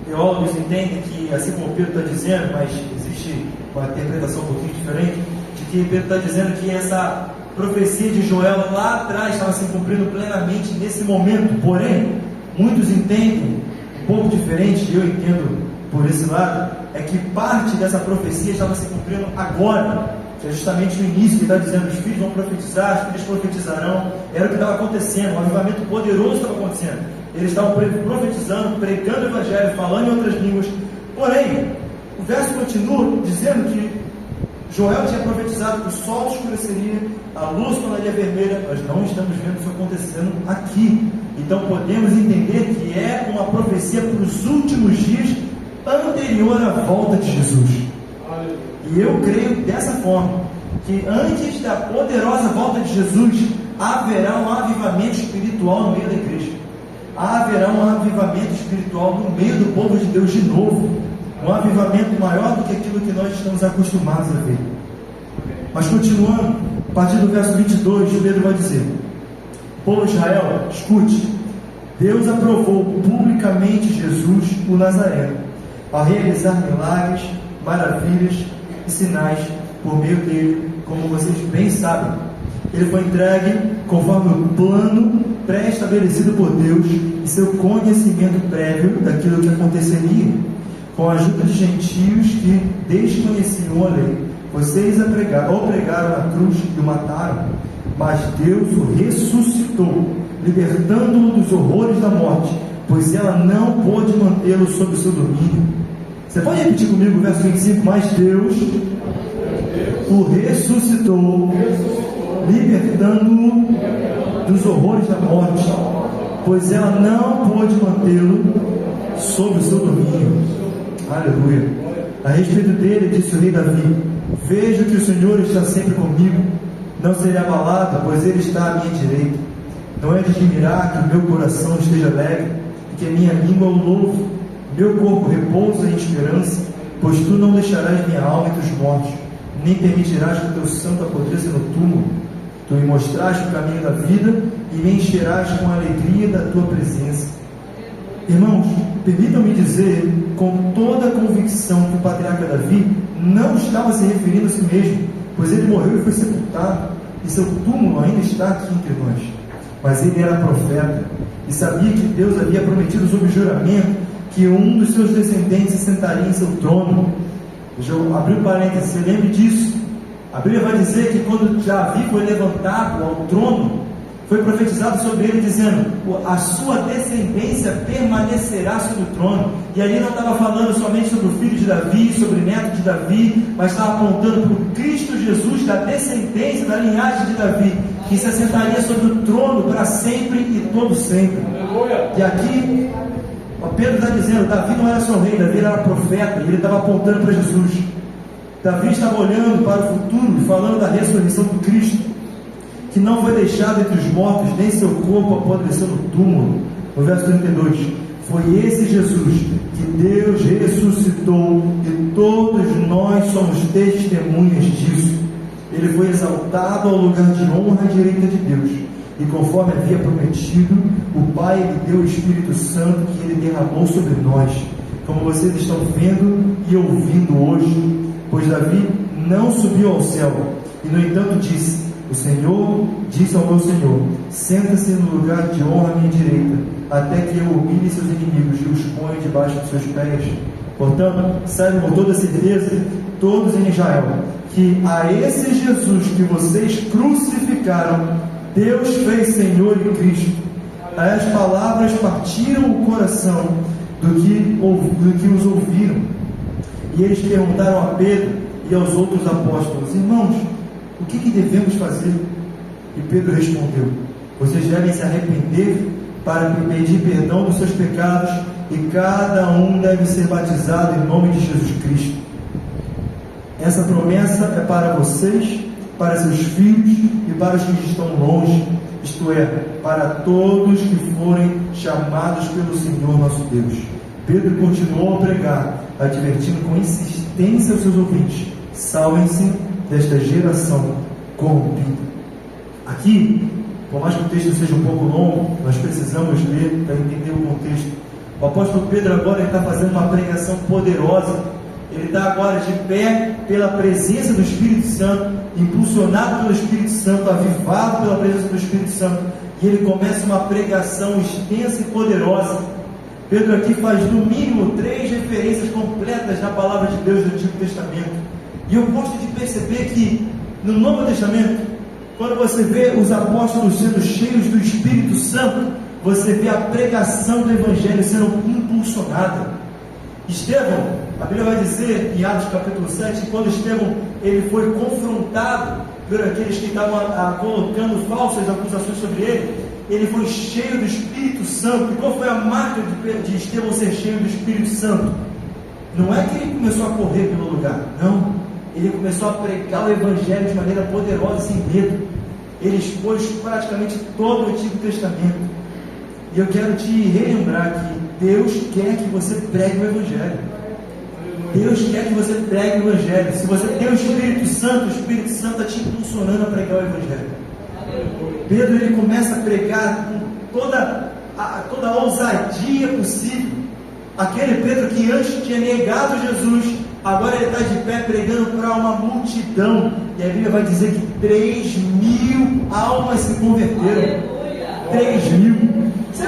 teólogos entendem que, assim como Pedro está dizendo, mas existe uma interpretação um pouquinho diferente, de que Pedro está dizendo que essa profecia de Joel lá atrás estava se cumprindo plenamente nesse momento. Porém, muitos entendem um pouco diferente, eu entendo por esse lado, é que parte dessa profecia estava se cumprindo agora, que é justamente no início, que está dizendo: os filhos vão profetizar, os filhos profetizarão. Era o que estava acontecendo, um avivamento poderoso estava acontecendo. Eles estavam profetizando, pregando o evangelho, falando em outras línguas. Porém, o verso continua dizendo que Joel tinha profetizado que o sol escureceria, a luz tornaria vermelha. Nós não estamos vendo isso acontecendo aqui. Então podemos entender que é uma profecia para os últimos dias anterior à volta de Jesus. E eu creio dessa forma, que antes da poderosa volta de Jesus, haverá um avivamento espiritual no meio da igreja. Haverá um avivamento espiritual no meio do povo de Deus de novo. Um avivamento maior do que aquilo que nós estamos acostumados a ver. Mas continuando, a partir do verso 22, Pedro vai dizer: povo de Israel, escute, Deus aprovou publicamente Jesus, o Nazareno, ao realizar milagres, maravilhas e sinais por meio dele, como vocês bem sabem. Ele foi entregue conforme o plano pré-estabelecido por Deus e seu conhecimento prévio daquilo que aconteceria. Com a ajuda de gentios que desconheciam a lei, vocês o pregaram na cruz e o mataram, mas Deus o ressuscitou, libertando-o dos horrores da morte, pois ela não pôde mantê-lo sob o seu domínio. Você pode repetir comigo o verso 25? Mas Deus o ressuscitou, libertando-o dos horrores da morte, pois ela não pôde mantê-lo sob o seu domínio. Aleluia. A respeito dele, disse o rei Davi: vejo que o Senhor está sempre comigo, não serei abalado, pois ele está à minha direita. Não é de admirar que o meu coração esteja alegre e que a minha língua o louve. Meu corpo repousa em esperança, pois tu não deixarás minha alma entre os mortos, nem permitirás que o teu santo apodreça no túmulo. Tu me mostraste o caminho da vida e me encherás com a alegria da tua presença. Irmãos, permitam-me dizer com toda a convicção que o patriarca Davi não estava se referindo a si mesmo, pois ele morreu e foi sepultado, e seu túmulo ainda está aqui entre nós. Mas ele era profeta e sabia que Deus havia prometido sob juramento que um dos seus descendentes se sentaria em seu trono. Deixa eu abrir um parênteses, você lembre disso. A Bíblia vai dizer que quando Davi foi levantado ao trono, foi profetizado sobre ele dizendo: a sua descendência permanecerá sobre o trono. E ali não estava falando somente sobre o filho de Davi, sobre o neto de Davi, mas estava apontando para o Cristo Jesus, da descendência, da linhagem de Davi, que se assentaria sobre o trono para sempre e todo sempre. E aqui Pedro está dizendo: Davi não era só rei, Davi era profeta, e ele estava apontando para Jesus. Davi estava olhando para o futuro e falando da ressurreição do Cristo, que não foi deixado entre os mortos, nem seu corpo apodreceu no túmulo. No verso 32, foi esse Jesus que Deus ressuscitou, e todos nós somos testemunhas disso. Ele foi exaltado ao lugar de honra à direita de Deus, e conforme havia prometido, o Pai lhe deu o Espírito Santo que ele derramou sobre nós, como vocês estão vendo e ouvindo hoje. Pois Davi não subiu ao céu, e no entanto disse: o Senhor disse ao meu Senhor: senta-se no lugar de honra à minha direita, até que eu humilhe seus inimigos e os ponha debaixo dos seus pés. Portanto, saibam com toda certeza, todos em Israel, que a esse Jesus que vocês crucificaram, Deus fez Senhor e Cristo. As palavras partiram o coração do que os ouviram. E eles perguntaram a Pedro e aos outros apóstolos: irmãos, o que devemos fazer? E Pedro respondeu: vocês devem se arrepender para pedir perdão dos seus pecados, e cada um deve ser batizado em nome de Jesus Cristo. Essa promessa é para vocês, para seus filhos e para os que estão longe, isto é, para todos que forem chamados pelo Senhor nosso Deus. Pedro continuou a pregar, advertindo com insistência aos seus ouvintes: salvem-se desta geração corrompida. Aqui, por mais que o texto seja um pouco longo, nós precisamos ler para entender o contexto. O apóstolo Pedro agora está fazendo uma pregação poderosa. Ele está agora de pé pela presença do Espírito Santo, impulsionado pelo Espírito Santo, avivado pela presença do Espírito Santo, e ele começa uma pregação extensa e poderosa. Pedro aqui faz no mínimo 3 referências completas na palavra de Deus do Antigo Testamento. E eu gosto de perceber que no Novo Testamento, quando você vê os apóstolos sendo cheios do Espírito Santo, você vê a pregação do Evangelho sendo impulsionada. Estevão, A Bíblia vai dizer, em Atos capítulo 7, que quando Estevão ele foi confrontado por aqueles que estavam colocando falsas acusações sobre ele foi cheio do Espírito Santo. E qual foi a marca de Estevão ser cheio do Espírito Santo? Não é que ele começou a correr pelo lugar, não. Ele começou a pregar o Evangelho de maneira poderosa, sem medo. Ele expôs praticamente todo o Antigo Testamento. E eu quero te relembrar que Deus quer que você pregue o Evangelho. Deus quer que você pregue o Evangelho. Se você tem o Espírito Santo está te impulsionando a pregar o Evangelho. Pedro ele começa a pregar com toda a ousadia possível. Aquele Pedro que antes tinha negado Jesus, agora ele está de pé pregando para uma multidão. E a Bíblia vai dizer que 3.000 almas se converteram. 3.000. Você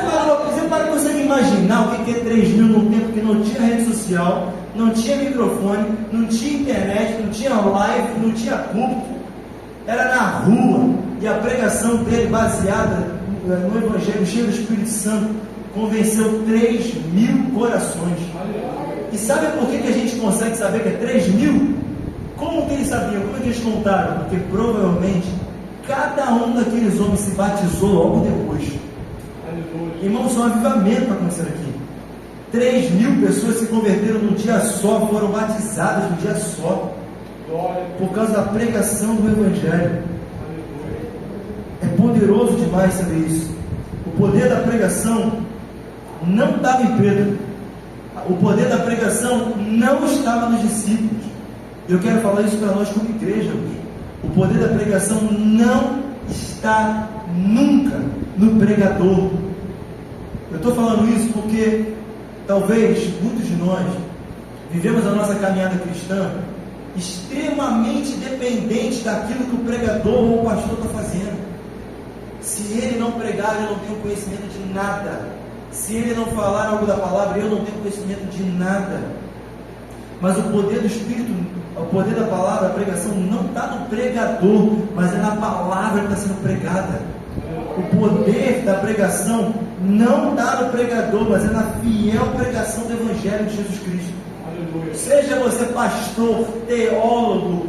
consegue imaginar o que é 3.000 num tempo que não tinha rede social, não tinha microfone, não tinha internet, não tinha live, não tinha culto? Era na rua. E a pregação dele, baseada no Evangelho, cheio do Espírito Santo, convenceu 3.000 corações. E sabe por que a gente consegue saber que é 3.000? Como que eles sabiam? Como é que eles contaram? Porque provavelmente cada um daqueles homens se batizou logo depois. Irmãos, um avivamento está acontecendo aqui. 3.000 pessoas se converteram num dia só, foram batizadas num dia só, por causa da pregação do Evangelho. É poderoso demais saber isso. O poder da pregação não estava em Pedro. O poder da pregação não estava nos discípulos. Eu quero falar isso para nós como igreja hoje. O poder da pregação não está nunca no pregador. Eu estou falando isso porque talvez muitos de nós vivemos a nossa caminhada cristã extremamente dependente daquilo que o pregador ou o pastor está fazendo. Se ele não pregar, eu não tenho conhecimento de nada. Se ele não falar algo da palavra, eu não tenho conhecimento de nada. Mas o poder do Espírito, o poder da palavra, a pregação não está no pregador, mas é na palavra que está sendo pregada. O poder da pregação não está no pregador, mas é na fiel pregação do Evangelho de Jesus Cristo. Aleluia. Seja você pastor, teólogo,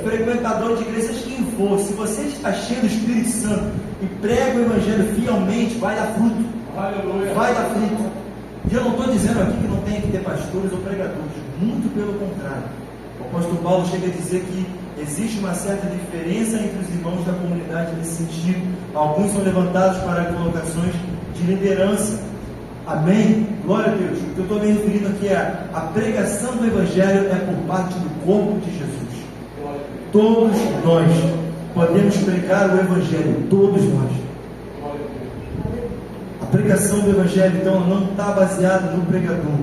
frequentador de igreja, seja quem for, se você está cheio do Espírito Santo e prega o Evangelho fielmente, vai dar fruto. Aleluia. Vai dar fruto. E eu não estou dizendo aqui que não tem que ter pastores ou pregadores, muito pelo contrário. O apóstolo Paulo chega a dizer que existe uma certa diferença entre os irmãos da comunidade nesse sentido. Alguns são levantados para colocações de liderança. Amém? Glória a Deus. O que eu estou me referindo aqui é a pregação do Evangelho é por parte do corpo de Jesus. Todos nós podemos pregar o Evangelho, todos nós. A pregação do Evangelho, então, não está baseada no pregador,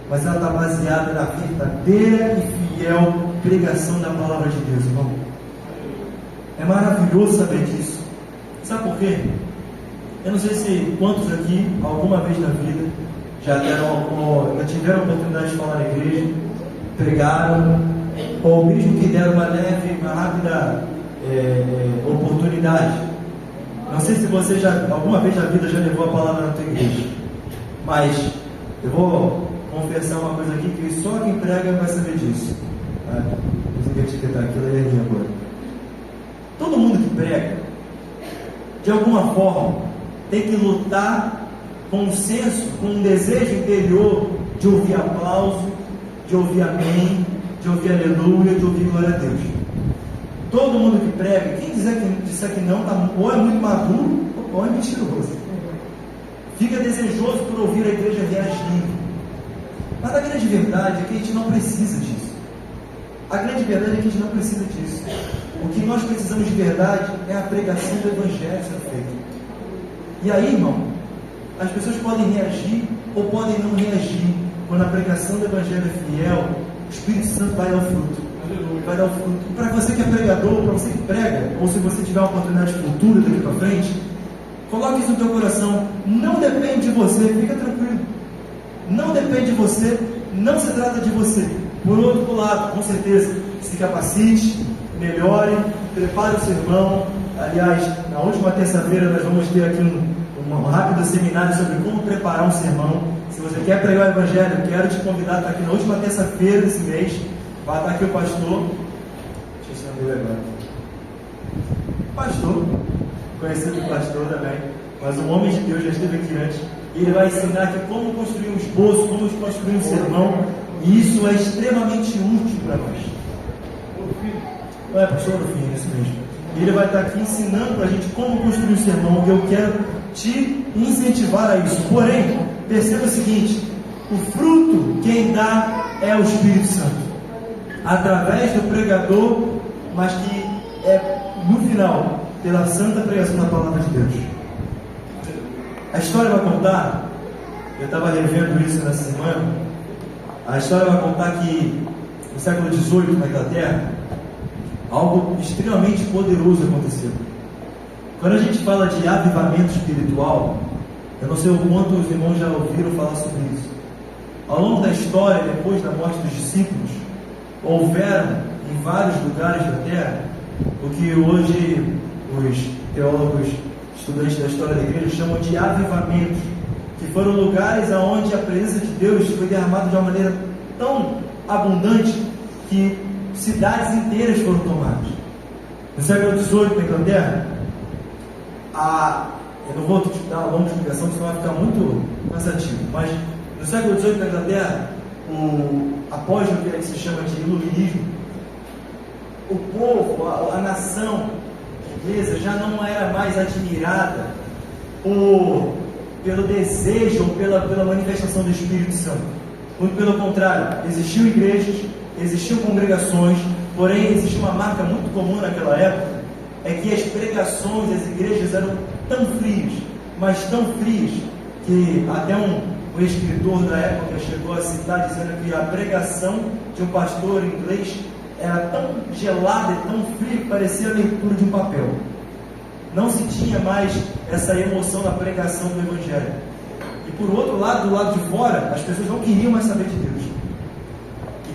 mas ela está baseada na verdadeira e fiel pregação da palavra de Deus, irmão. É maravilhoso saber disso. Sabe por quê? Eu não sei se quantos aqui, alguma vez na vida, já tiveram a oportunidade de falar na igreja, pregaram, ou mesmo que deram uma leve, uma rápida oportunidade. Não sei se você já, alguma vez na vida, já levou a palavra na tua igreja, mas eu vou confessar uma coisa aqui, que só quem prega vai saber disso. Vou etiquetar aquilo aí agora. Todo mundo que prega, de alguma forma, tem que lutar com um senso, com um desejo interior de ouvir aplauso, de ouvir amém, de ouvir aleluia, de ouvir glória a Deus. Todo mundo que prega, quem disser que não, ou é muito maduro, ou é mentiroso. Fica desejoso por ouvir a igreja reagindo. Mas a grande verdade é que a gente não precisa disso. A grande verdade é que a gente não precisa disso. O que nós precisamos de verdade é a pregação do Evangelho sendo feita. E aí, irmão, as pessoas podem reagir ou podem não reagir. Quando a pregação do Evangelho é fiel, o Espírito Santo vai dar o fruto. Vai dar o fruto. E para você que é pregador, para você que prega, ou se você tiver uma oportunidade futura daqui para frente, coloque isso no teu coração. Não depende de você, fica tranquilo. Não depende de você, não se trata de você. Por outro lado, com certeza, se capacite, melhore, prepare o sermão. Aliás, na última terça-feira nós vamos ter aqui um rápido seminário sobre como preparar um sermão. Se você quer pregar o Evangelho, eu quero te convidar a estar aqui na última terça-feira desse mês. Vai estar aqui o pastor. Deixa eu saber agora. Pastor, conhecido como pastor também, mas um homem de Deus já esteve aqui antes. E ele vai ensinar aqui como construir um esboço, como construir um sermão. E isso é extremamente útil para nós. Não é, pastor? Rufino, é isso mesmo. E ele vai estar aqui ensinando para a gente como construir um sermão. E eu quero te incentivar a isso. Porém, perceba o seguinte: o fruto quem dá é o Espírito Santo, através do pregador, mas que é no final pela santa pregação da palavra de Deus. A história vai contar, eu estava revendo isso nessa semana, a história vai contar que no século XVIII, na Inglaterra, algo extremamente poderoso aconteceu. Quando a gente fala de avivamento espiritual, eu não sei o quanto os irmãos já ouviram falar sobre isso. Ao longo da história, depois da morte dos discípulos, houveram em vários lugares da terra o que hoje os teólogos, estudantes da história da igreja, chamam de avivamentos, que foram lugares onde a presença de Deus foi derramada de uma maneira tão abundante que cidades inteiras foram tomadas. No século XVIII, na Inglaterra, eu não vou te dar uma longa explicação, senão vai ficar muito cansativo, mas no século XVIII, na Inglaterra, após o que se chama de iluminismo, o povo, a nação inglesa já não era mais admirada pelo desejo ou pela manifestação do Espírito Santo. Muito pelo contrário, existiam igrejas, existiam congregações, porém existia uma marca muito comum naquela época, é que as pregações, as igrejas eram tão frias, mas tão frias, que até um escritor da época chegou a citar dizendo que a pregação de um pastor inglês era tão gelada e tão fria que parecia a leitura de um papel. Não se tinha mais essa emoção na pregação do Evangelho. E por outro lado, do lado de fora, as pessoas não queriam mais saber de Deus.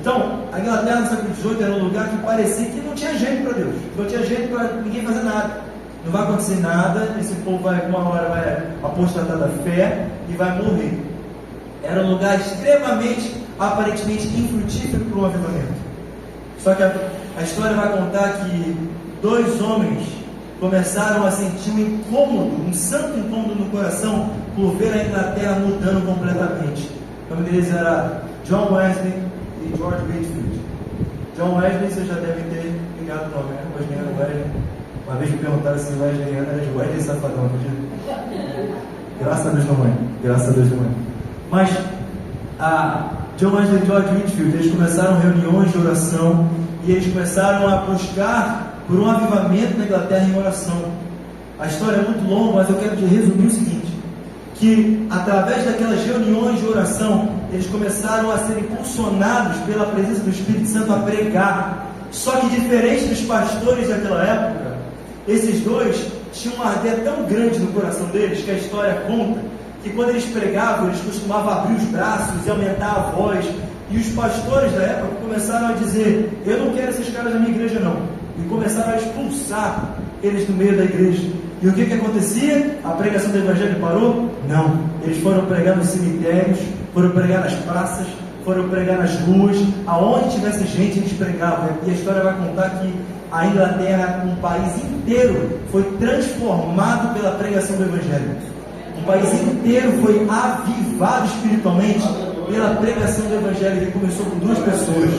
Então, a Inglaterra no século XVIII era um lugar que parecia que não tinha jeito para Deus, não tinha jeito para ninguém fazer nada. Não vai acontecer nada, esse povo uma hora vai apostatar da fé e vai morrer. Era um lugar extremamente, aparentemente infrutífero para um avivamento. Só que a história vai contar que dois homens começaram a sentir um incômodo, um santo incômodo no coração, por ver a Inglaterra mudando completamente. O nome deles era John Wesley e George Whitefield. John Wesley, você já deve ter ligado o nome, né? Wesley Wesley. Uma vez me perguntaram se Wesley era de Wesley Safadão, acredito. Graças a Deus não é. Graças a Deus não é. Mas John Wesley e George Whitefield, eles começaram reuniões de oração e eles começaram a buscar por um avivamento na Inglaterra em oração. A história é muito longa, mas eu quero te resumir o seguinte: que através daquelas reuniões de oração, eles começaram a ser impulsionados pela presença do Espírito Santo a pregar. Só que diferente dos pastores daquela época, esses dois tinham um arder tão grande no coração deles, que a história conta que quando eles pregavam, eles costumavam abrir os braços e aumentar a voz. E os pastores da época começaram a dizer: eu não quero esses caras na minha igreja não. E começaram a expulsar eles do meio da igreja. E o que acontecia? A pregação do Evangelho parou? Não. Eles foram pregar nos cemitérios, foram pregar nas praças, foram pregar nas ruas, aonde tivesse gente eles pregavam. E a história vai contar que a Inglaterra, um país inteiro, foi transformado pela pregação do Evangelho. O país inteiro foi avivado espiritualmente pela pregação do Evangelho, que começou com 2 pessoas.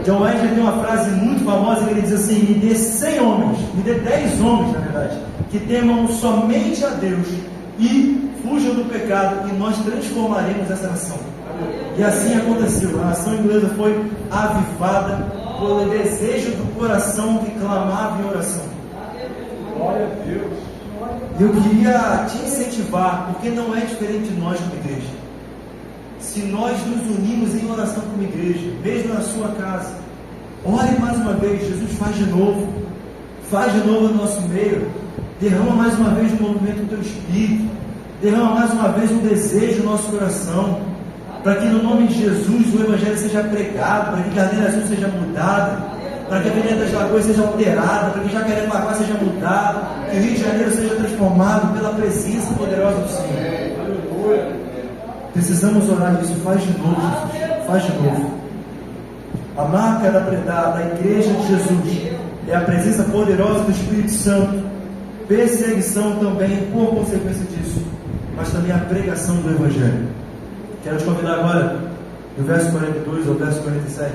John Wesley tem uma frase muito famosa que ele diz assim: me dê 100 homens, me dê 10 homens, na verdade, que temam somente a Deus e fujam do pecado, e nós transformaremos essa nação. E assim aconteceu. A nação inglesa foi avivada pelo desejo do coração que clamava em oração. Glória a Deus. Eu queria te incentivar, porque não é diferente de nós como igreja. Se nós nos unimos em oração como igreja, mesmo na sua casa, ore mais uma vez. Jesus faz de novo no nosso meio, derrama mais uma vez o movimento do teu Espírito, derrama mais uma vez um desejo no nosso coração, para que no nome de Jesus o Evangelho seja pregado, para que Carneiro Azul seja mudada, para que a Avenida das Lagoas seja alterada, para que Jacarepaguá seja mudado, que o Rio de Janeiro seja transformado pela presença poderosa precisamos orar isso. Faz de novo, Jesus. Faz de novo. A marca da igreja de Jesus é a presença poderosa do Espírito Santo, perseguição também por consequência disso, mas também a pregação do Evangelho. Quero te convidar agora, do verso 42 ao verso 47,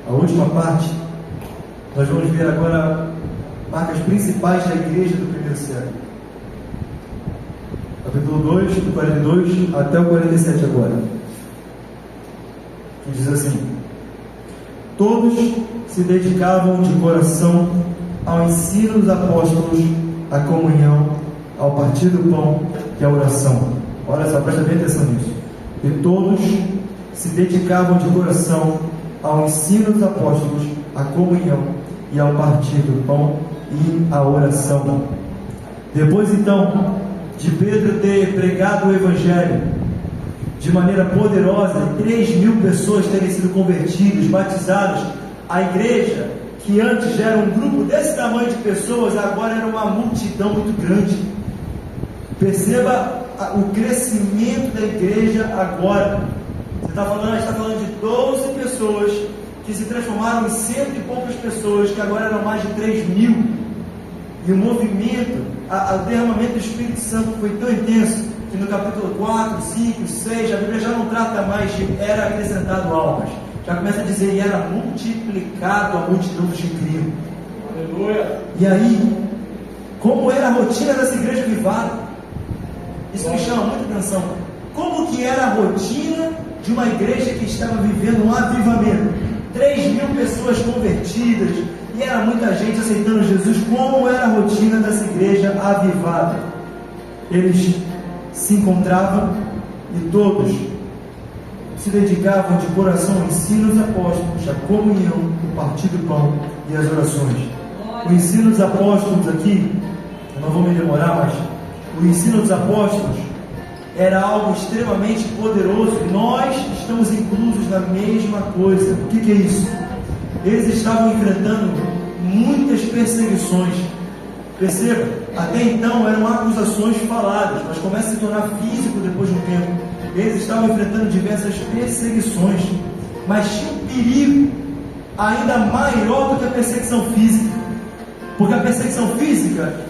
a última parte. Nós vamos ver agora marcas principais da igreja do primeiro século. Capítulo 2, do 42 até o 47 agora. Que diz assim: todos se dedicavam de coração ao ensino dos apóstolos, à comunhão, ao partir do pão e à oração. Olha só, presta bem atenção nisso. E todos se dedicavam de coração ao ensino dos apóstolos, à comunhão e ao partir do pão e à oração. Depois então de Pedro ter pregado o Evangelho de maneira poderosa, 3.000 pessoas terem sido convertidas, batizadas, a igreja, que antes era um grupo desse tamanho de pessoas, agora era uma multidão muito grande. Perceba o crescimento da igreja agora. A gente está falando de 12 pessoas que se transformaram em 100 e poucas pessoas, que agora eram mais de 3.000. E o movimento, o derramamento do Espírito Santo foi tão intenso que no capítulo 4, 5, 6, a Bíblia já não trata mais de era acrescentado almas. Já começa a dizer, e era multiplicado a multidão dos que criam. Aleluia. E aí, como era a rotina dessa igreja avivada? Isso me chama muita atenção. Como que era a rotina de uma igreja que estava vivendo um avivamento? 3.000 pessoas convertidas, e era muita gente aceitando Jesus. Como era a rotina dessa igreja avivada? Eles se encontravam e todos se dedicavam de coração ao ensino dos apóstolos, à comunhão, o partir do pão e as orações. O ensino dos apóstolos aqui, eu não vou me demorar, mas o ensino dos apóstolos era algo extremamente poderoso. Nós estamos inclusos na mesma coisa. O que é isso? Eles estavam enfrentando muitas perseguições. Perceba, até então eram acusações faladas, mas começa a se tornar físico depois de um tempo. Eles estavam enfrentando diversas perseguições, mas tinha um perigo ainda maior do que a perseguição física. Porque a perseguição física,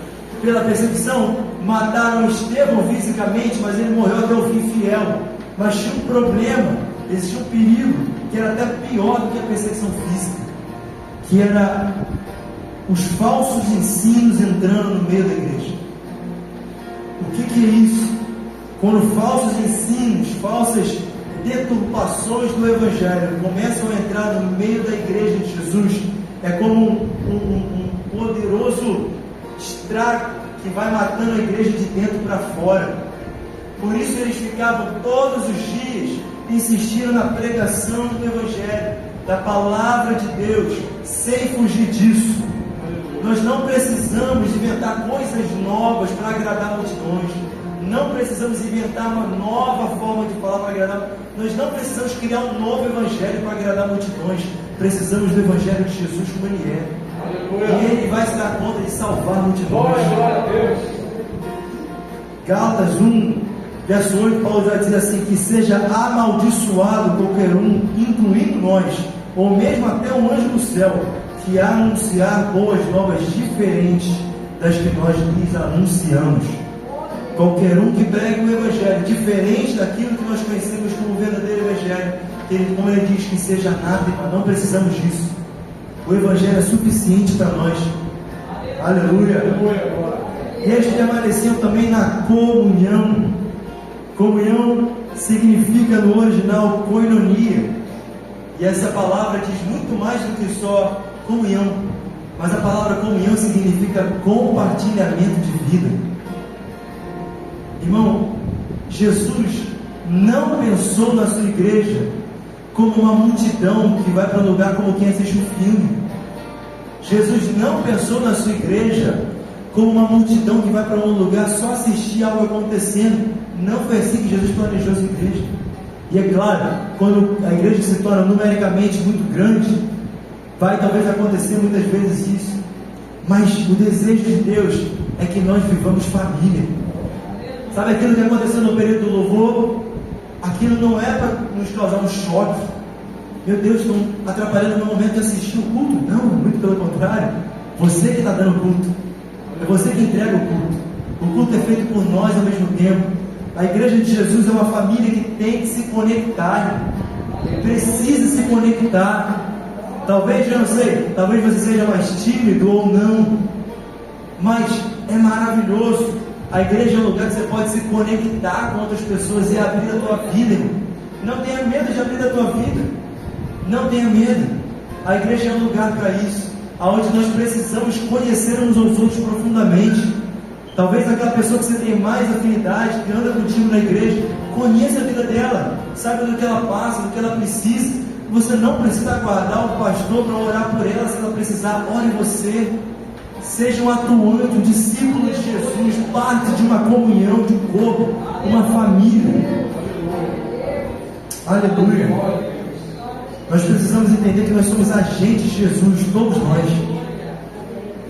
pela perseguição, mataram Estevão fisicamente, mas ele morreu até o fim fiel. Mas tinha um problema, existia um perigo que era até pior do que a perseguição física, que era os falsos ensinos entrando no meio da igreja. O que é isso? Quando falsos ensinos, falsas deturpações do Evangelho começam a entrar no meio da igreja de Jesus, é como um poderoso estrago que vai matando a igreja de dentro para fora. Por isso eles ficavam todos os dias insistindo na pregação do Evangelho, da palavra de Deus, sem fugir disso. Nós não precisamos inventar coisas novas para agradar multidões. Não precisamos inventar uma nova forma de falar para agradar. Nós não precisamos criar um novo Evangelho para agradar multidões. Precisamos do Evangelho de Jesus como ele é. Aleluia. E ele vai se dar conta de salvar multidões. Glória a Deus. Gálatas 1, verso 8, Paulo vai dizer assim: que seja amaldiçoado qualquer um, incluindo nós, ou mesmo até um anjo do céu, que anunciar boas novas diferentes das que nós lhes anunciamos. Qualquer um que pregue o Evangelho diferente daquilo que nós conhecemos como verdadeiro Evangelho, como ele diz, que seja anátema. Não precisamos disso. O Evangelho é suficiente para nós. Aleluia. E eles permaneciam também na comunhão. Comunhão significa no original koinonia. E essa palavra diz muito mais do que só comunhão. Mas a palavra comunhão significa compartilhamento de vida. Irmão, Jesus não pensou na sua igreja como uma multidão que vai para um lugar como quem assiste um filme. Jesus não pensou na sua igreja como uma multidão que vai para um lugar só assistir algo acontecendo. Não foi assim que Jesus planejou a sua igreja. E é claro, quando a igreja se torna numericamente muito grande, vai talvez acontecer muitas vezes isso. Mas o desejo de Deus é que nós vivamos família. Sabe aquilo que aconteceu no período do louvor? Aquilo não é para nos causar um choque. Meu Deus, estão atrapalhando o meu momento de assistir o culto. Não, muito pelo contrário. Você que está dando culto. É você que entrega o culto. O culto é feito por nós ao mesmo tempo. A igreja de Jesus é uma família que tem que se conectar. Precisa se conectar. Talvez, eu não sei, talvez você seja mais tímido ou não. Mas é maravilhoso. A igreja é um lugar que você pode se conectar com outras pessoas e abrir a tua vida. Não tenha medo de abrir a tua vida. Não tenha medo. A igreja é um lugar para isso, onde nós precisamos conhecer uns aos outros profundamente. Talvez aquela pessoa que você tem mais afinidade, que anda contigo na igreja, conheça a vida dela, saiba do que ela passa, do que ela precisa. Você não precisa aguardar o pastor para orar por ela. Se ela precisar, ore você. Seja um atuante, um discípulo de Jesus, parte de uma comunhão, de um corpo, uma família. Aleluia. Nós precisamos entender que nós somos agentes de Jesus, todos nós.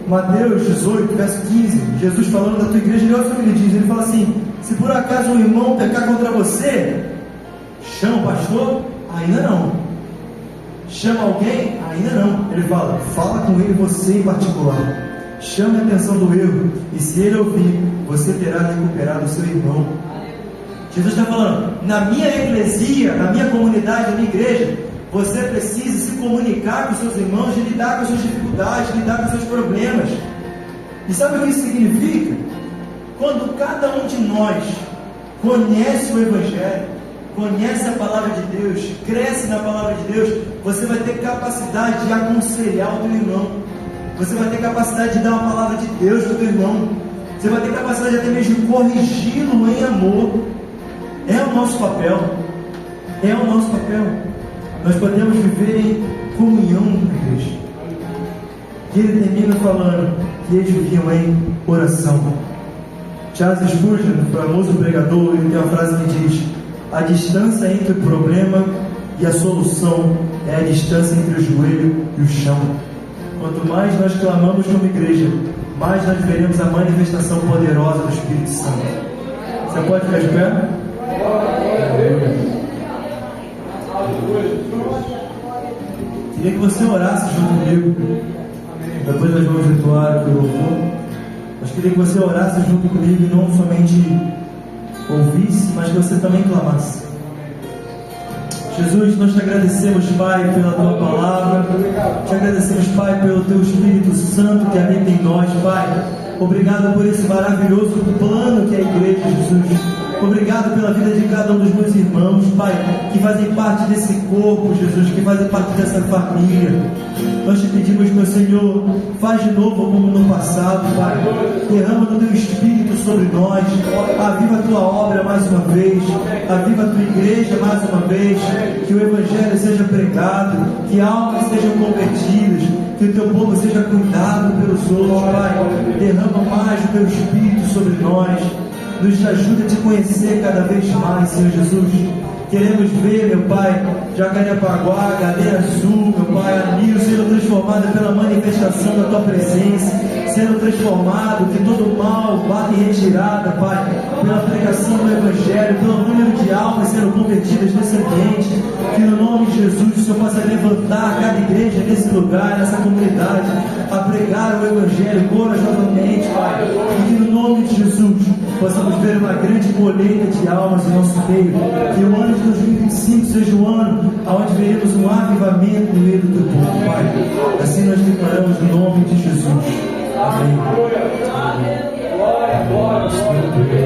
Mateus 18, verso 15, Jesus falando da tua igreja, olha o que ele diz, ele fala assim: se por acaso um irmão pecar contra você, chama o pastor? Ainda não. Chama alguém? Ainda não. Ele fala com ele, você em particular. Chame a atenção do erro, e se ele ouvir, você terá recuperado o seu irmão. Jesus está falando, na minha eclesia, na minha comunidade, na minha igreja, você precisa se comunicar com seus irmãos e lidar com as suas dificuldades, lidar com os seus problemas. E sabe o que isso significa? Quando cada um de nós conhece o Evangelho, conhece a palavra de Deus, cresce na palavra de Deus, você vai ter capacidade de aconselhar o teu irmão. Você vai ter capacidade de dar uma palavra de Deus para o teu irmão. Você vai ter capacidade até mesmo de corrigi-lo em amor. É o nosso papel. É o nosso papel. Nós podemos viver em comunhão com a igreja. E ele termina falando que eles viviam em oração. Charles Spurgeon, famoso pregador, ele tem uma frase que diz: a distância entre o problema e a solução é a distância entre o joelho e o chão. Quanto mais nós clamamos como igreja, mais nós veremos a manifestação poderosa do Espírito Santo. Você pode ficar de pé? Queria que você orasse junto comigo. Depois nós vamos rituar aqui o louvor. Mas queria que você orasse junto comigo e não somente ouvisse, mas que você também clamasse. Jesus, nós te agradecemos, Pai, pela Tua Palavra. Te agradecemos, Pai, pelo Teu Espírito Santo que habita em nós, Pai. Obrigado por esse maravilhoso plano que é a igreja, Jesus. Obrigado pela vida de cada um dos meus irmãos, Pai, que fazem parte desse corpo, Jesus, que fazem parte dessa família. Nós te pedimos, meu Senhor, faz de novo como no passado, Pai. Derrama do Teu Espírito sobre nós. Aviva a Tua obra mais uma vez. Aviva a Tua igreja mais uma vez. Que o Evangelho seja pregado. Que almas sejam convertidas. Que o Teu povo seja cuidado pelos outros, Pai. Derrama mais o Teu Espírito sobre nós. Nos ajuda a Te conhecer cada vez mais, Senhor Jesus. Queremos ver, meu Pai, Jacarepaguá, Gadeira Sul, meu Pai, Anil, sendo transformada pela manifestação da Tua presença, sendo transformado, que todo mal bata em retirada, Pai, pela pregação do Evangelho, pelo número de almas sendo convertidas nesse ambiente. Que no nome de Jesus o Senhor possa levantar cada igreja nesse lugar, nessa comunidade, a pregar o Evangelho corajosamente, Pai. E que no nome de Jesus possamos ver uma grande colheita de almas em nosso meio. Que o ano de 2025 seja o ano onde veremos um avivamento no meio do Teu povo, Pai. Assim nós declaramos no nome de Jesus. Amém. Glória, glória, Ele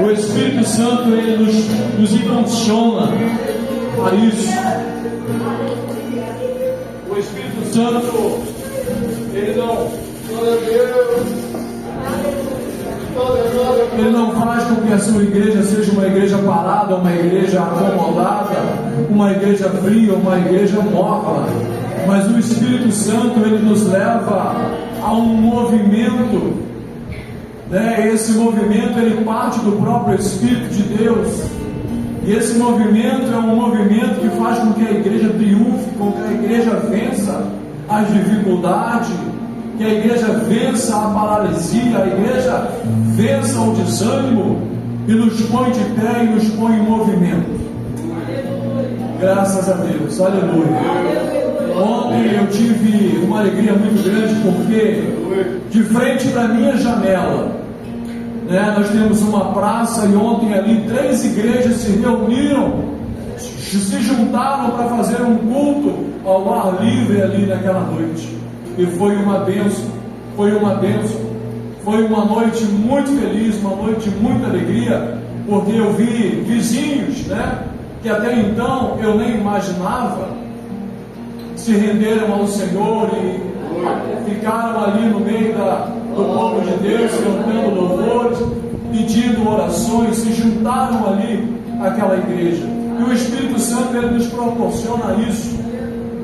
O Espírito Santo, ele nos impulsiona a isso. O Espírito Santo, ele não faz com que a sua igreja seja uma igreja parada, uma igreja acomodada, uma igreja fria, uma igreja morta. Mas o Espírito Santo, ele nos leva a um movimento. Esse movimento, ele parte do próprio Espírito de Deus, e esse movimento é um movimento que faz com que a igreja triunfe, com que a igreja vença as dificuldades, que a igreja vença a paralisia, a igreja vença o desânimo, e nos põe de pé e nos põe em movimento. Graças a Deus, aleluia. Ontem eu tive uma alegria muito grande, porque de frente da minha janela, nós temos uma praça, e ontem ali 3 igrejas se reuniram, se juntaram para fazer um culto ao ar livre ali naquela noite, e foi uma bênção, foi uma noite muito feliz, uma noite de muita alegria, porque eu vi vizinhos, que até então eu nem imaginava, se renderam ao Senhor e ficaram ali no meio do povo de Deus, cantando louvores, pedindo orações, se juntaram ali àquela igreja. E o Espírito Santo, ele nos proporciona isso.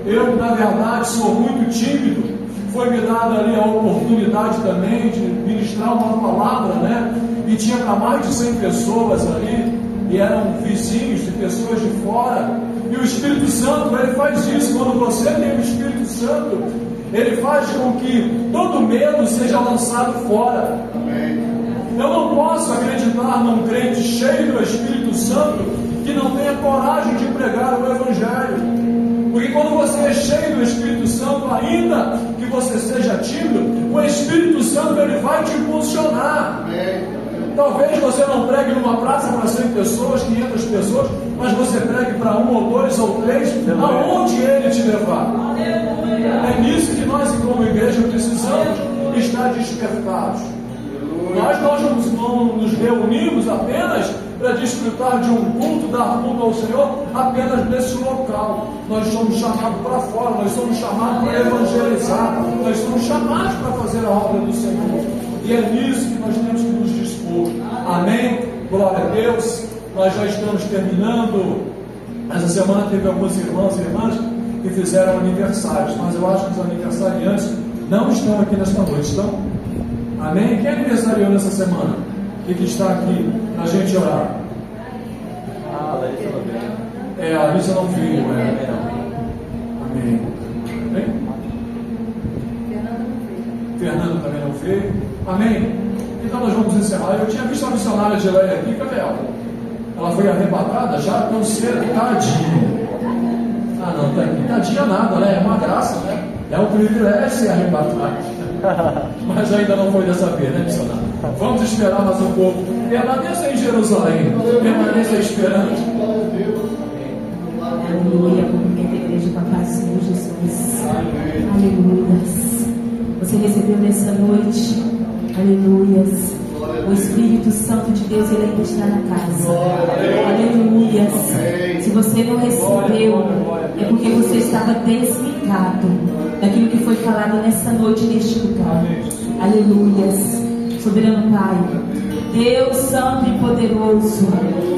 Eu, na verdade, sou muito tímido. Foi-me dada ali a oportunidade também de ministrar uma palavra, e tinha para mais de 100 pessoas ali, e eram vizinhos de pessoas de fora. E o Espírito Santo, ele faz isso. Quando você tem o Espírito Santo, ele faz com que todo medo seja lançado fora. Eu não posso acreditar num crente cheio do Espírito Santo que não tenha coragem de pregar o Evangelho. Porque quando você é cheio do Espírito Santo, ainda que você seja tímido, o Espírito Santo, ele vai te impulsionar. Talvez você não pregue numa praça para 100 pessoas, 500 pessoas, mas você pregue para 1 ou 2 ou 3, aonde ele te levar. É nisso que nós, como igreja, precisamos estar despertados. Nós não nos reunimos apenas para desfrutar de um culto, dar culto ao Senhor apenas nesse local. Nós somos chamados para fora, nós somos chamados para evangelizar, nós somos chamados para fazer a obra do Senhor. E é nisso que nós temos que nos dispor. Amém? Glória a Deus. Nós já estamos terminando. Essa semana teve alguns irmãos e irmãs que fizeram aniversários, mas eu acho que os aniversariantes não estão aqui nesta noite, estão? Amém? Quem aniversariou nessa semana? E que está aqui para a gente orar? A Larissa não veio. A Larissa não veio, Amém. Amém? Fernando também não veio. Amém? Então nós vamos encerrar. Eu tinha visto a missionária de Leia aqui, cadê ela? Ela foi arrebatada já tão cedo, tadinha. Ah, não, tá aqui. Tadinha nada, É uma graça, É um privilégio ser arrebatado. Mas ainda não foi dessa vez, missionário? Vamos esperar mais um pouco. Permaneça em Jerusalém. Permaneça esperando. Aleluia, comunidade da igreja com a paz do Senhor Jesus. Aleluia. Você recebeu nessa noite, aleluias, O Espírito Santo de Deus, ele ainda está na casa. Aleluia. Se você não recebeu, é porque você estava desligado daquilo que foi falado nessa noite, neste lugar. Aleluia. Soberano Pai, Deus Santo e Poderoso,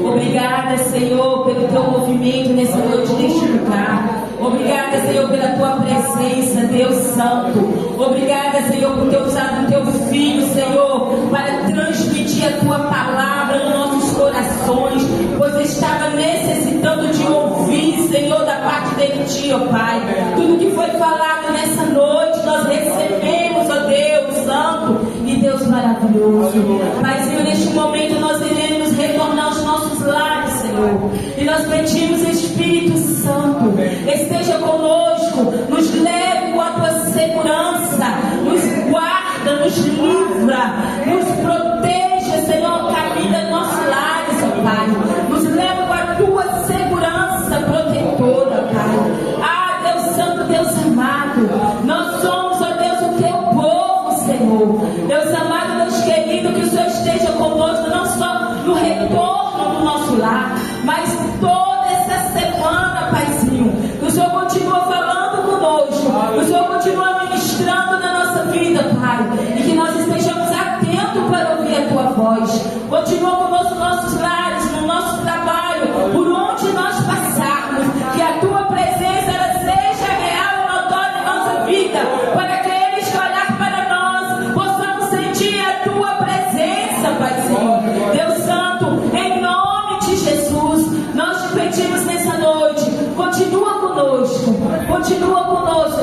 obrigada, Senhor, pelo teu movimento nessa noite, neste lugar. Obrigada, Senhor, pela tua presença, Deus Santo. Obrigada, Senhor, por ter usado o teu Filho, Senhor, para transmitir a tua palavra nos nossos corações, pois estava necessitando de ouvir, Senhor, da parte de ti, ó Pai. Tudo que foi falado nessa noite, nós recebemos, ó Deus Santo e Deus maravilhoso. Pai, Senhor, neste momento nós iremos retornar aos nossos lares, Senhor, e nós pedimos, Espírito Santo, esteja conosco, nos leve com a tua segurança, nos guarda, nos livra, nos proteja, Senhor, o caminho dos nossos lares, ó Pai. Nos leva com a tua segurança protetora, Pai. Ah, Deus Santo, Deus amado, nós somos, ó Deus, o teu povo, Senhor. Deus amado, Deus querido, que o Senhor esteja conosco, não só no retorno do nosso lar, mas toda essa semana, Paizinho. Que o Senhor continua falando conosco, que o Senhor continua ministrando na nossa vida, Pai, e que nós estejamos atentos para ouvir a tua voz. Continua conosco nos nossos lares, no nosso trabalho, por onde nós passarmos, que a tua presença ela seja real e notória em nossa vida, para que eles que olhar para nós possamos sentir a tua presença, Paizinho. Deus Santo, em nome de Jesus, nós te pedimos nessa noite, continua conosco,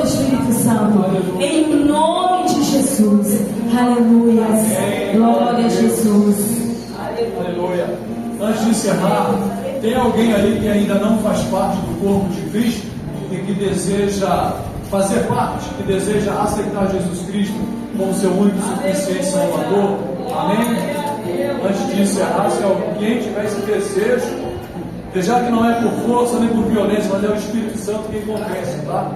Espírito Santo, em nome de Jesus. Aleluia. Glória a Jesus. Aleluia. Antes de encerrar, tem alguém ali que ainda não faz parte do corpo de Cristo e que deseja fazer parte, que deseja aceitar Jesus Cristo como seu único e suficiente Salvador? Amém? Antes de encerrar, se alguém tiver esse desejo, já que não é por força nem por violência, mas é o Espírito Santo quem convence, tá?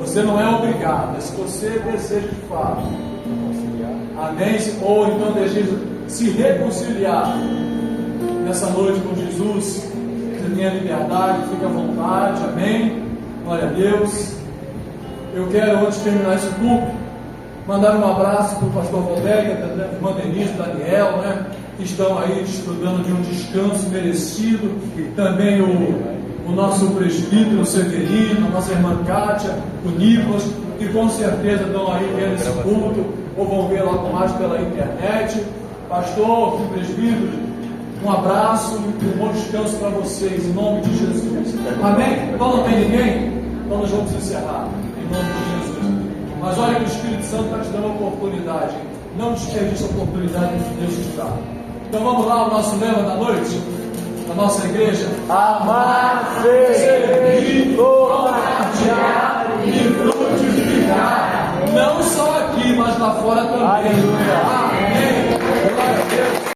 Você não é obrigado, é se você deseja de fato. Amém? Ou então deseja se reconciliar nessa noite com Jesus, você tenha liberdade, fique à vontade. Amém? Glória a Deus. Eu quero, antes de terminar esse culto, mandar um abraço para o pastor Rodélia, da irmã Denise, Daniel, né? Que estão aí desfrutando de um descanso merecido. Também o nosso presbítero Severino, a nossa irmã Kátia, o Nicolas, que com certeza estão aí vendo esse culto, ou vão ver logo mais pela internet. Pastor, presbítero, um abraço e um bom descanso para vocês, em nome de Jesus. Amém? Então não tem ninguém? Então nós vamos encerrar, em nome de Jesus. Mas olha que o Espírito Santo está te dando a oportunidade. Não desperdice a oportunidade que Deus te dá. Então vamos lá, o nosso lema da noite, da nossa igreja: amar, servir, compartilhar e frutificar. Não só aqui, mas lá fora também. Amém. Glória a Deus.